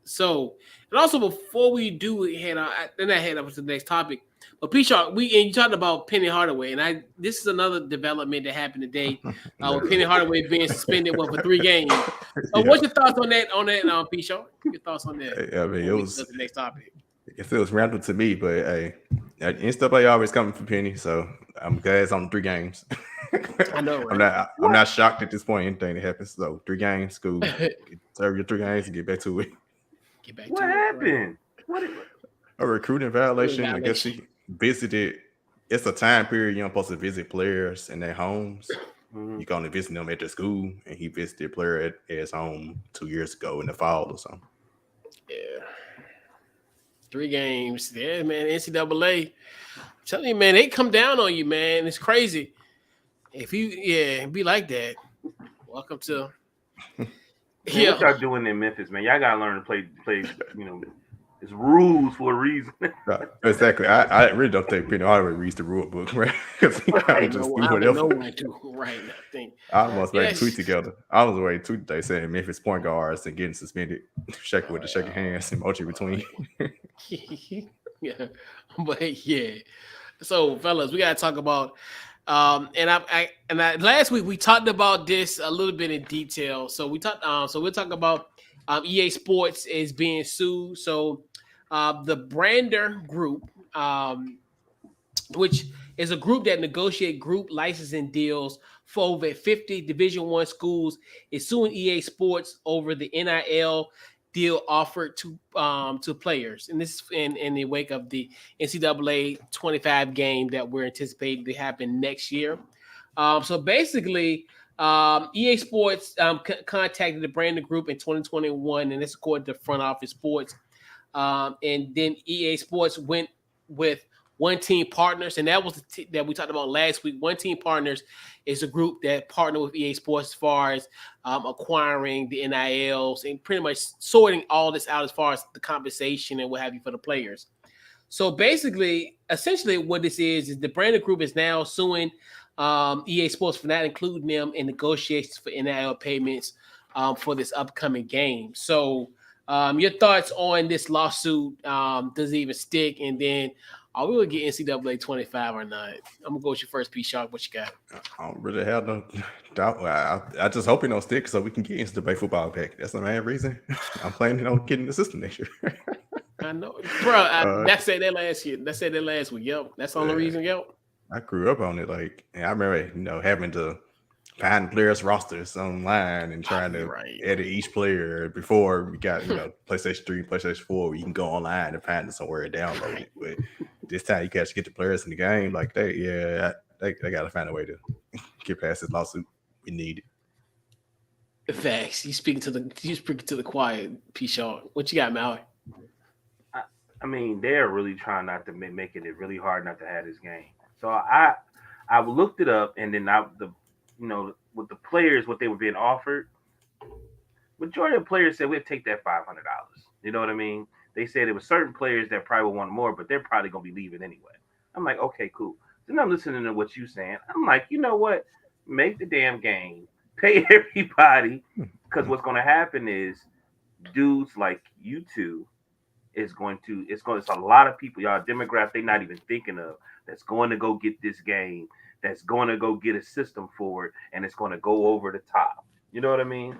So, and also before we do head on, then I head up to the next topic. But P-Shark, you talked about Penny Hardaway, and this is another development that happened today with Penny Hardaway being suspended for 3 games. What's your thoughts on that, P-Shark? Your thoughts on that? I mean, it was the next topic. It feels random to me, but hey, NCAA always coming for Penny, so I'm glad it's on 3 games. I know, right? I'm not shocked at this point. Anything that happens, so 3 games, cool. Serve your 3 games and get back to it. What happened? A recruiting violation. I guess she visited. It's a time period you're supposed to visit players in their homes. You can only visit them at their school, and he visited a player at his home 2 years ago in the fall or something. Yeah. 3 games. Yeah, man. NCAA. I'm telling you, man, they come down on you, man. It's crazy. If you, be like that. Welcome to. What y'all doing in Memphis, man? Y'all gotta learn to play. It's rules for a reason. Right. Exactly. I really don't think Penny Hardaway reads the rule book, right? Because he kind of just do whatever. Right. I think. I almost made a tweet together. I was waiting a tweet today saying Memphis point guards and getting suspended. Shaking with the shaking hands emoji between. Yeah, but yeah. So, fellas, we gotta talk about. Last week we talked about this a little bit in detail. So we talked. So we'll talk about EA Sports is being sued. So the Brander Group, which is a group that negotiate group licensing deals for over 50 Division I schools, is suing EA Sports over the NIL deal offered to players, and this is in the wake of the NCAA 25 game that we're anticipating to happen next year. So basically, EA Sports contacted the Brander Group in 2021, and this according to Front Office Sports. And then EA Sports went with One Team Partners, and that was that we talked about last week. One Team Partners is a group that partner with EA Sports as far as acquiring the NILs and pretty much sorting all this out as far as the compensation and what have you for the players. So basically, essentially what this is the Brander Group is now suing EA Sports for not including them in negotiations for NIL payments for this upcoming game. So your thoughts on this lawsuit, does it even stick? And then are we going to get NCAA 25 or not? I'm going to go with you first, P-Shark. What you got? I don't really have no doubt. I just hope it don't stick so we can get NCAA football back. That's the main reason. I'm planning on getting the system next year. I know. Bro, that said that last year. That said that last week. Yep. That's the only reason, yep. I grew up on it. And I remember, having to find players' rosters online and trying to edit each player before we got, PlayStation 3, PlayStation 4, where you can go online and find it somewhere and download it. But this time you can actually get the players in the game like that. They got to find a way to get past this lawsuit. We need it. Facts. You speaking to the quiet, P-Shark. What you got, Maui? I mean, they're really trying not to making it really hard not to have this game. So I looked it up, and then with the players, what they were being offered, majority of players said we'd take that $500. You know what I mean? They said there were certain players that probably would want more, but they're probably gonna be leaving anyway. I'm like, okay, cool. Then I'm listening to what you're saying. I'm like, you know what? Make the damn game, pay everybody, because what's gonna happen is dudes like you two it's a lot of people, y'all demographic they're not even thinking of that's going to go get this game, that's going to go get a system for it, and it's going to go over the top. You know what I mean?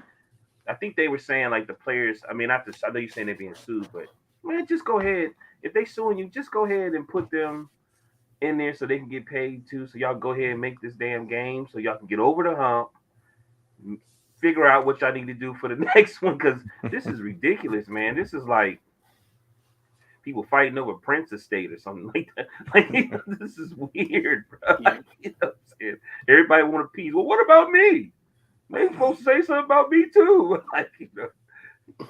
I think they were saying like the players, I mean, I know you're saying they're being sued, but Man, just go ahead. If they suing you, just go ahead and put them in there so they can get paid too. So y'all go ahead and make this damn game so y'all can get over the hump. Figure out what y'all need to do for the next one because this is ridiculous, man. This is like people fighting over Prince Estate or something like that. Like this is weird, bro. Yeah. You know what I'm saying? Everybody want a piece. Well, what about me? They supposed to say something about me too. Like, this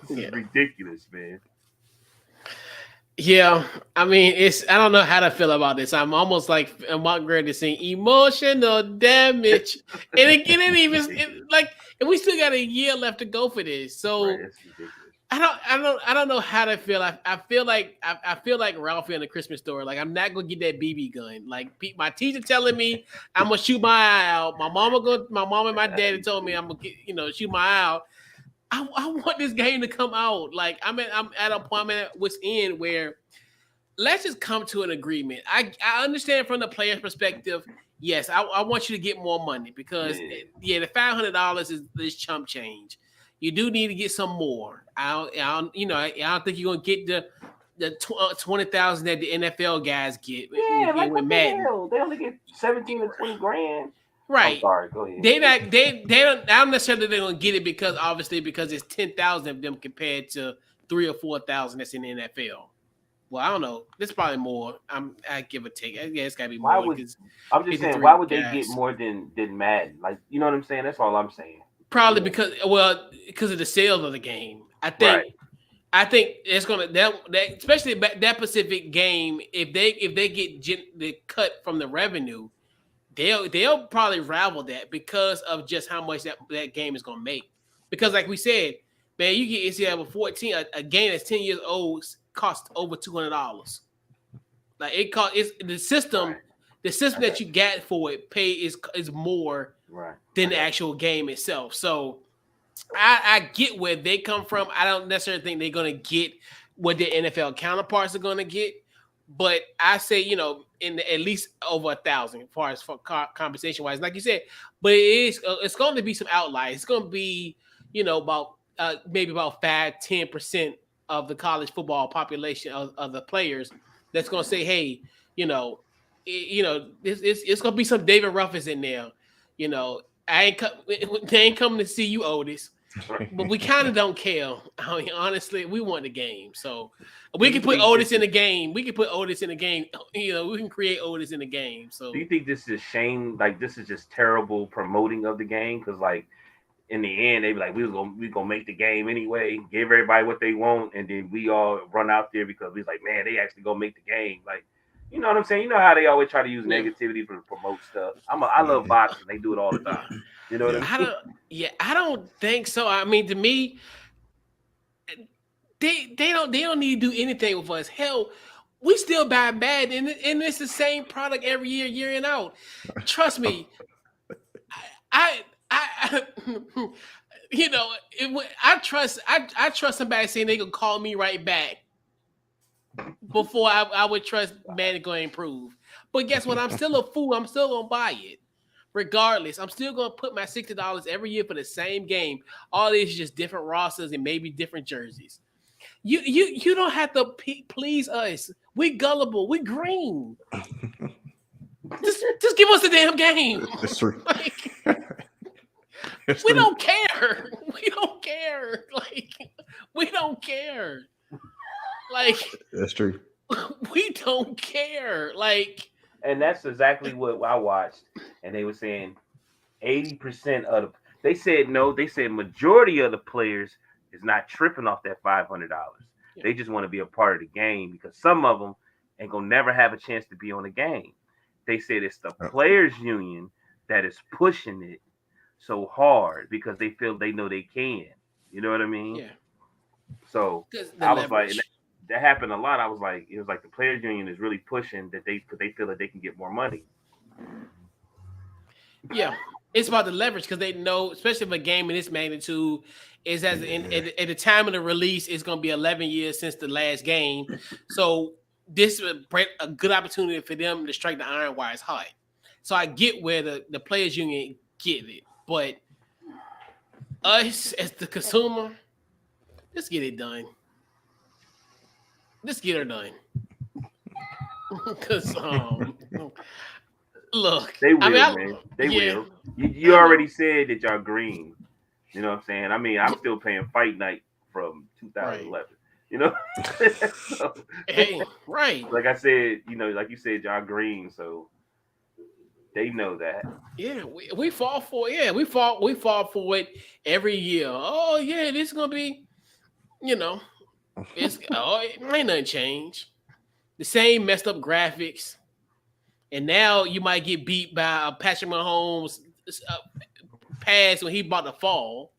is ridiculous, man. Yeah, I mean, I don't know how to feel about this. I'm almost like Mark Grady saying emotional damage, and it ain't even and we still got a year left to go for this. So right, it's ridiculous. I don't know how to feel. I feel like Ralphie in the Christmas Story. Like I'm not gonna get that BB gun. Like my teacher telling me I'm gonna shoot my eye out. My mom and my daddy told me I'm gonna shoot my eye out. I want this game to come out. Like I'm at a point at which end where let's just come to an agreement. I understand from the player's perspective. Yes, I want you to get more money because the $500 is chump change. You do need to get some more. I don't think you're gonna get the 20,000 that the NFL guys get. Yeah, like what the hell? They only get 17 to 20 grand. Right. I'm sorry, go ahead. They don't necessarily they're gonna get it because it's 10,000 of them compared to 3,000 or 4,000 that's in the NFL. Well, I don't know. There's probably more. I give or take. I guess it's gotta be more. I'm just saying, why would they get more than Madden? Like, you know what I'm saying? That's all I'm saying. Probably because of the sales of the game. I think it's gonna that especially that Pacific game. If they get the cut from the revenue, they'll probably rival that because of just how much that game is gonna make. Because like we said, man, you get NCAA 14 a game that's 10 years old costs over $200. Like it's the system that you got for it is more than the actual game itself. So I get where they come from. I don't necessarily think they're gonna get what their NFL counterparts are gonna get, but I say in at least over 1,000 as far as for compensation wise, like you said. But it's going to be some outliers. It's going to be about maybe about 5-10% of the college football population of the players that's going to say, hey, it's going to be some David Ruffins in there. They ain't coming to see you, Otis. But we kind of don't care. I mean, honestly, we want the game. So we can put Otis in the game. We can can create Otis in the game. So do you think this is a shame? Like, this is just terrible promoting of the game? Because, like, in the end, they be like, we gonna make the game anyway, give everybody what they want, and then we all run out there because we like, man, they actually gonna make the game. Like, you know what I'm saying? You know how they always try to use negativity to promote stuff. I love boxing. They do it all the time. You know what I mean? I don't think so. I mean, to me, they don't need to do anything with us. Hell, we still buy bad, and it's the same product every year in out. Trust me, I trust somebody saying they can call me right back before I would trust man going to improve. But guess what? I'm still a fool. I'm still gonna buy it. Regardless, I'm still going to put my $60 every year for the same game. All this is just different rosters and maybe different jerseys. You don't have to please us. We gullible. We green. just give us the damn game. That's true. We don't care. We don't care. Like, we don't care. Like, that's true. We don't care. Like. And that's exactly what I watched. And they were saying 80% of they said majority of the players is not tripping off that $500. Yeah. They just want to be a part of the game because some of them ain't gonna never have a chance to be on the game. They said it's the players union that is pushing it so hard because they feel they know they can. You know what I mean? Yeah. So I was like, that happened a lot. I was like, it was like the players union is really pushing that they feel that they can get more money. Yeah, it's about the leverage because they know, especially if a game in this magnitude is at the time of the release, it's going to be 11 years since the last game. So this is a good opportunity for them to strike the iron while it's hot. So I get where the players union get it, but us as the consumer, let's get it done. Just get her done. Because look, they will, man. They will. You already said that y'all green. You know what I'm saying? I mean, I'm still paying Fight Night from 2011. Right. You know, so, hey, right? Like I said, you know, like you said, y'all green, so they know that. Yeah, we fall for it. Yeah, we fall for it every year. Oh yeah, this is gonna be, you know, it ain't nothing changed. The same messed up graphics, and now you might get beat by Patrick Mahomes pass when he about to fall,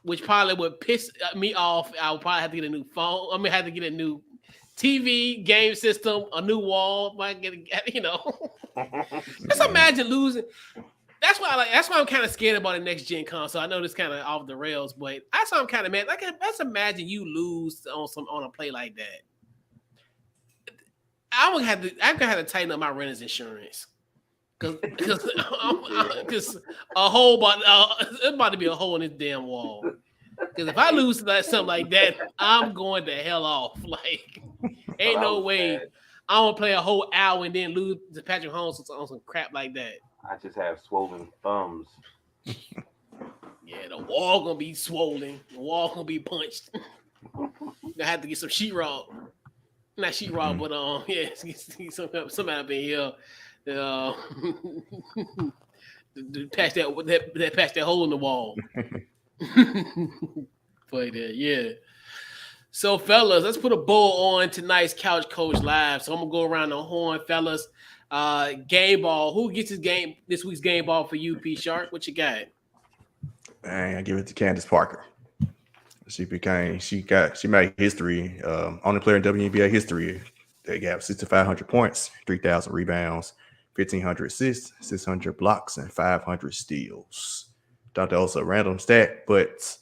which probably would piss me off. I would probably have to get a new phone. I'm gonna have to get a new TV, game system, a new wall. Might get, you know. Just imagine losing. That's why I'm kind of scared about the next gen console. I know this kind of off the rails, but that's why I'm kind of mad. Like, let's imagine you lose on a play like that. I'm gonna have to tighten up my renter's insurance because a hole it's about to be a hole in this damn wall. Because if I lose to something like that, I'm going to hell off. Like, ain't no way I'm gonna play a whole hour and then lose to Patrick Mahomes on some crap like that. I just have swollen thumbs. Yeah, the wall gonna be swollen. The wall gonna be punched. I have to get some sheetrock. Not sheetrock, but somebody up in here to patch that hole in the wall. But yeah. So fellas, let's put a bow on tonight's Couch Coach Live. So I'm gonna go around the horn, fellas. Game ball. Who gets this week's game ball for you, P Shark? What you got? I give it to Candace Parker. She made history. Only player in WNBA history that got 6,500 points, 3,000 rebounds, 1,500 assists, 600 blocks, and 500 steals. Thought that was a random stat, but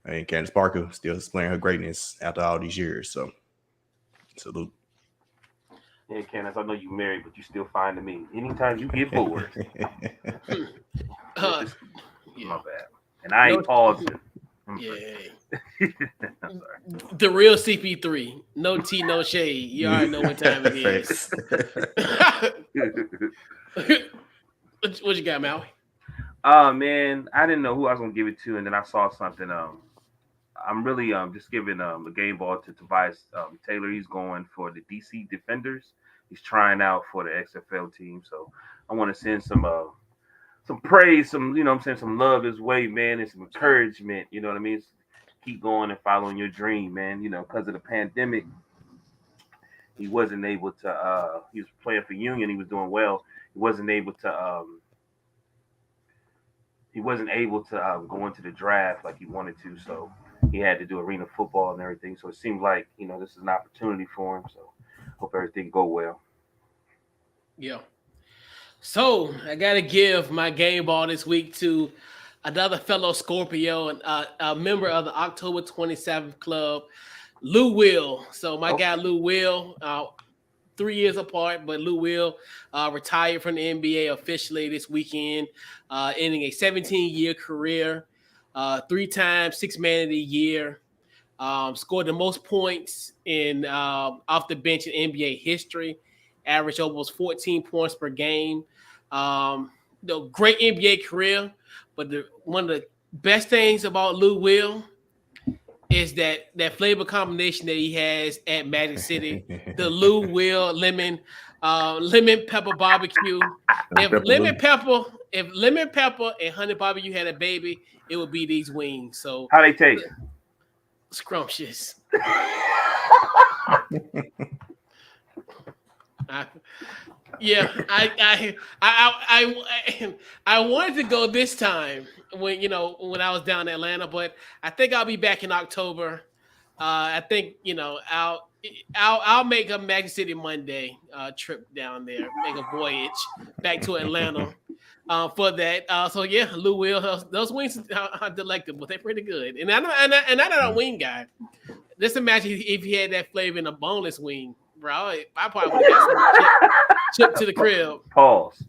Candace Parker still displaying her greatness after all these years. So, salute. Yeah, Candace, I know you married, but you still fine to me. Anytime you get bored. My bad. And I ain't pausing. Yeah. I'm sorry. The real CP3. No tea, no shade. You already know what time it is. What you got, Maui? Man, I didn't know who I was gonna give it to, and then I saw something. I'm really just giving the game ball to Tobias Taylor. He's going for the DC Defenders. He's trying out for the XFL team, so I want to send some praise, some love his way, man, and some encouragement. You know what I mean? Keep going and following your dream, man. You know, because of the pandemic, he wasn't able to. He was playing for Union. He was doing well. He wasn't able to. Go into the draft like he wanted to. So he had to do arena football and everything. So it seemed like this is an opportunity for him. So hope everything go well. Yeah. So I gotta give my game ball this week to another fellow Scorpio and a member of the October 27th Club, Lou Will. So my guy Lou Will, 3 years apart, but Lou Will retired from the NBA officially this weekend, ending a 17-year career, 3-time Sixth Man of the Year, scored the most points in off the bench in NBA history, averaged almost 14 points per game. Great NBA career, but one of the best things about Lou Will is that flavor combination that he has at Magic City, the Lou Will lemon pepper barbecue. If lemon pepper and honey barbecue had a baby, it would be these wings. So how they taste? Scrumptious. I wanted to go this time when I was down in Atlanta, but I think I'll be back in October. I think I'll make a Magic City Monday trip down there, make a voyage back to Atlanta for that. So yeah, Lou Will, those wings are delectable. They're pretty good, and I'm not a wing guy. Just imagine if he had that flavor in a boneless wing, bro. I probably would have got some chip to the crib. Pause.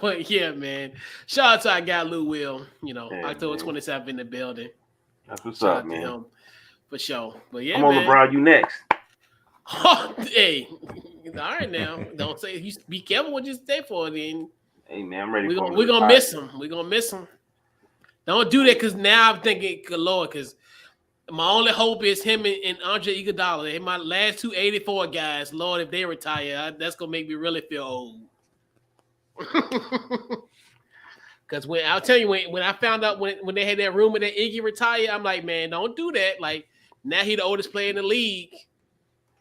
But yeah, man. Shout out to our guy Lou Will. October man. 27th in the building. That's what's Shout up, out man. to him for sure. But yeah, Come on, man. LeBron, you next. Hey, all right now. Don't say you be careful what you stay for. Then Hey man, I'm ready for him. We're gonna miss him. We're gonna miss him. Don't do that because now I'm thinking, good Lord, because my only hope is him and Andre Iguodala. And my last two 84 guys, Lord, if they retire, that's gonna make me really feel old. Because when I'll tell you when I found out when they had that rumor that Iggy retired, I'm like, man, don't do that. Like now he the oldest player in the league.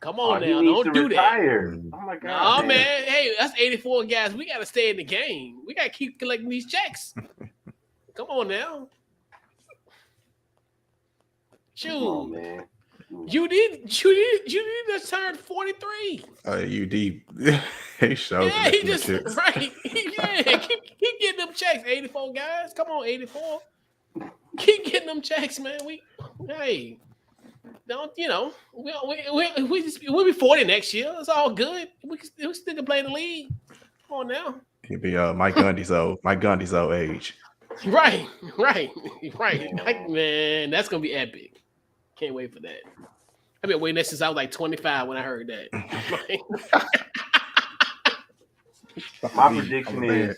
Come on now, don't do retire. that. Oh my God, man. Hey, that's 84 guys. We gotta stay in the game. We gotta keep collecting these checks. Come on now. Shoot. Come on, man. You just turned 43. UD. He showed. Yeah, he just right. Yeah, keep getting them checks. 84 guys. Come on, 84. Keep getting them checks, man. Hey. Don't we'll be 40 next year. It's all good. We still can play in the league. Come on now. He'll be Mike Gundy's old age. Right. Like, man, that's gonna be epic. Can't wait for that. I've been waiting that since I was like 25 when I heard that. My prediction is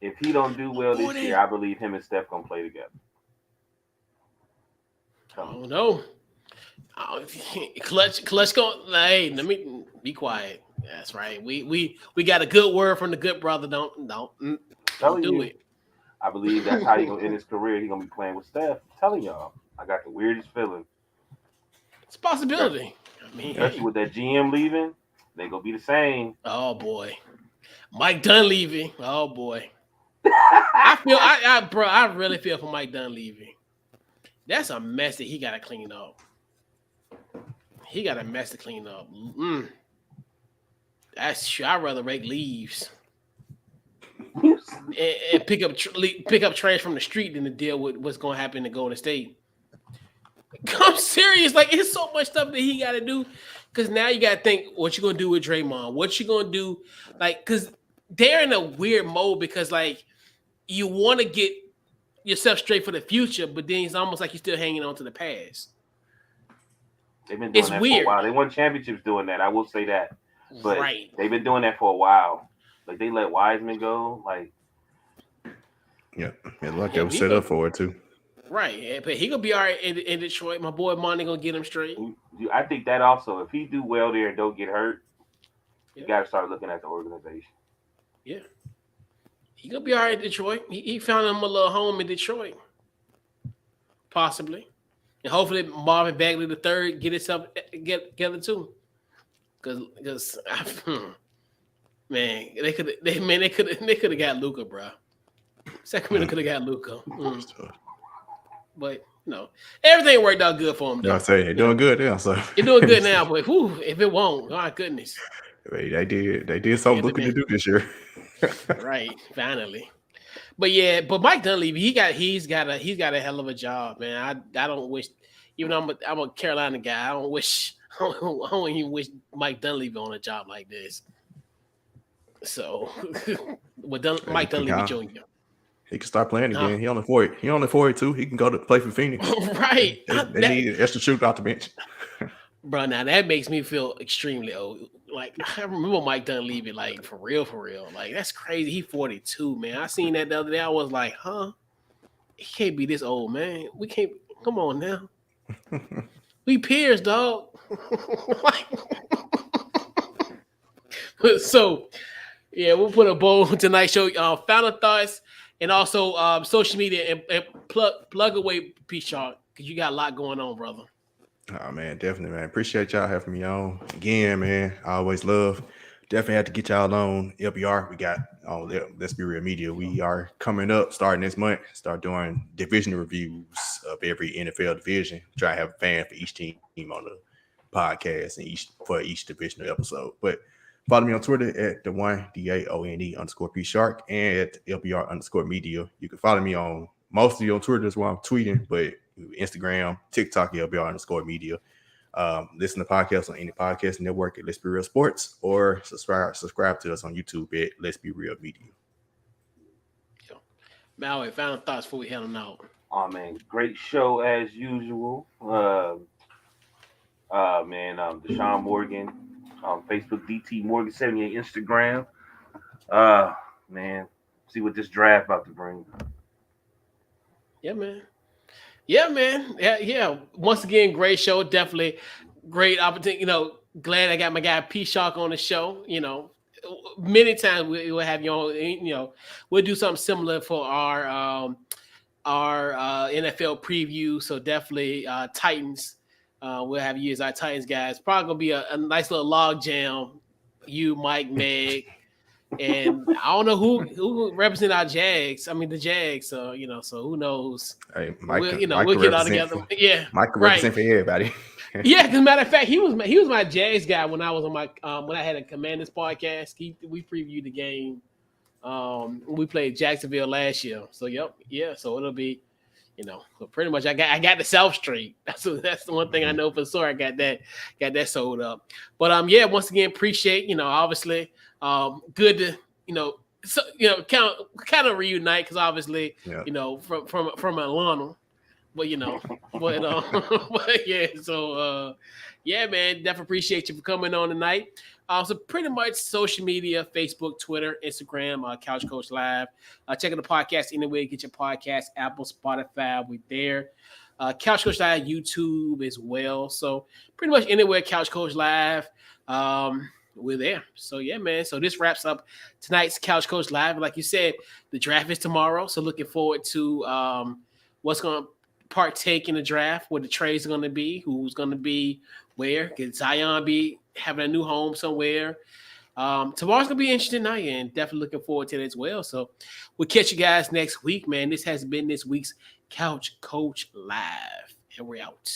if he don't do well this year, I believe him and Steph gonna play together. Oh no. Clutch go. Hey, let me be quiet. That's right. We got a good word from the good brother. Don't do it. I believe that's how he's gonna end his career. He's gonna be playing with Steph. I'm telling y'all, I got the weirdest feeling. It's a possibility. I mean, especially with that GM leaving, they gonna be the same. Oh boy, Mike Dunleavy. Oh boy, I really feel for Mike Dunleavy. That's a mess that he got to clean up. He got a mess to clean up. That's true. I'd rather rake leaves and pick up trash from the street than to deal with what's going to happen to Golden State. I'm serious. Like, it's so much stuff that he got to do because now you got to think what you're going to do with Draymond. What you going to do? Like, because they're in a weird mode because, like, you want to get yourself straight for the future, but then it's almost like you're still hanging on to the past. They've been doing that for a while. They won championships doing that. I will say that. But they've been doing that for a while. Like, they let Wiseman go. Like, yeah, like they were set up for it too. Right, yeah, but he gonna be all right in Detroit. My boy Monty gonna get him straight. I think that also, if he do well there and don't get hurt, you got to start looking at the organization. Yeah, he gonna be all right in Detroit. He found him a little home in Detroit, possibly, and hopefully Marvin Bagley III get himself together too. Because man, they could have got Luka, bro. Sacramento could have got Luka. But everything worked out good for him. I say they're doing good now. So you're doing good now, but if it won't, my goodness. They did something looking to do this year. Right, finally. But yeah, Mike Dunleavy, he's got a hell of a job, man. I don't wish, even though I'm a Carolina guy, I don't even wish Mike Dunleavy on a job like this. So, Mike Dunleavy Jr. He can start playing again. He only 42. He can go to play for Phoenix. Right. They need an extra shoot off the bench. Bro, now that makes me feel extremely old. Like, I remember Mike Dunleavy, like, for real. Like, that's crazy. He 42, man. I seen that the other day. I was like, huh? He can't be this old, man. We can't. Come on now. We peers, dog. So, yeah, we'll put a bow on tonight's show. Final thoughts and also social media and plug away, P Shark, because you got a lot going on, brother. Oh man, definitely, man. Appreciate y'all having me on again, man. I always love. Definitely have to get y'all on LBR. We got Let's Be Real Media. We are coming up starting this month. Start doing division reviews of every NFL division. Try to have a fan for each team on the podcast and for each divisional episode. But follow me on Twitter at @DAONE_P Shark and at LBR_media. You can follow me on mostly on Twitter. That's why I'm tweeting, but Instagram, TikTok, LBR_media. Listen to podcasts on any podcast network at Let's Be Real Sports, or subscribe to us on YouTube at Let's Be Real Media. Malway, final thoughts before we head on out. Oh man, great show as usual. Deshaun Morgan, Facebook DT Morgan 78 Instagram. Man, see what this draft about to bring. Yeah, man. Yeah. Once again, great show. Definitely great opportunity. Glad I got my guy P Shark on the show. Many times we will have you on. We'll do something similar for our NFL preview. So definitely Titans. We'll have you as our Titans guys. Probably gonna be a nice little log jam. You, Mike, Meg, and I don't know who represent our Jags. I mean the Jags. So so who knows? Hey, Mike, we'll get all together. Mike can represent for everybody. Yeah, as a matter of fact, he was my Jags guy when I was on my when I had a Commanders podcast. We previewed the game. We played Jacksonville last year. So so it'll be, so pretty much I got the South Street. That's the one thing I know for sure. I got that sold up. But once again, appreciate, obviously, good to, kind of reunite because obviously, from Atlanta. But man, definitely appreciate you for coming on tonight. So pretty much social media, Facebook, Twitter, Instagram, Couch Coach Live. Check out the podcast anywhere you get your podcast, Apple, Spotify, we're there. Couch Coach Live, YouTube as well. So pretty much anywhere Couch Coach Live, we're there. So yeah, man. So this wraps up tonight's Couch Coach Live. Like you said, the draft is tomorrow. So looking forward to what's going to partake in the draft, what the trades are going to be, who's going to be where. Could Zion be having a new home somewhere? Tomorrow's going to be an interesting night, and definitely looking forward to it as well. So we'll catch you guys next week, man. This has been this week's Couch Coach Live, and we're out.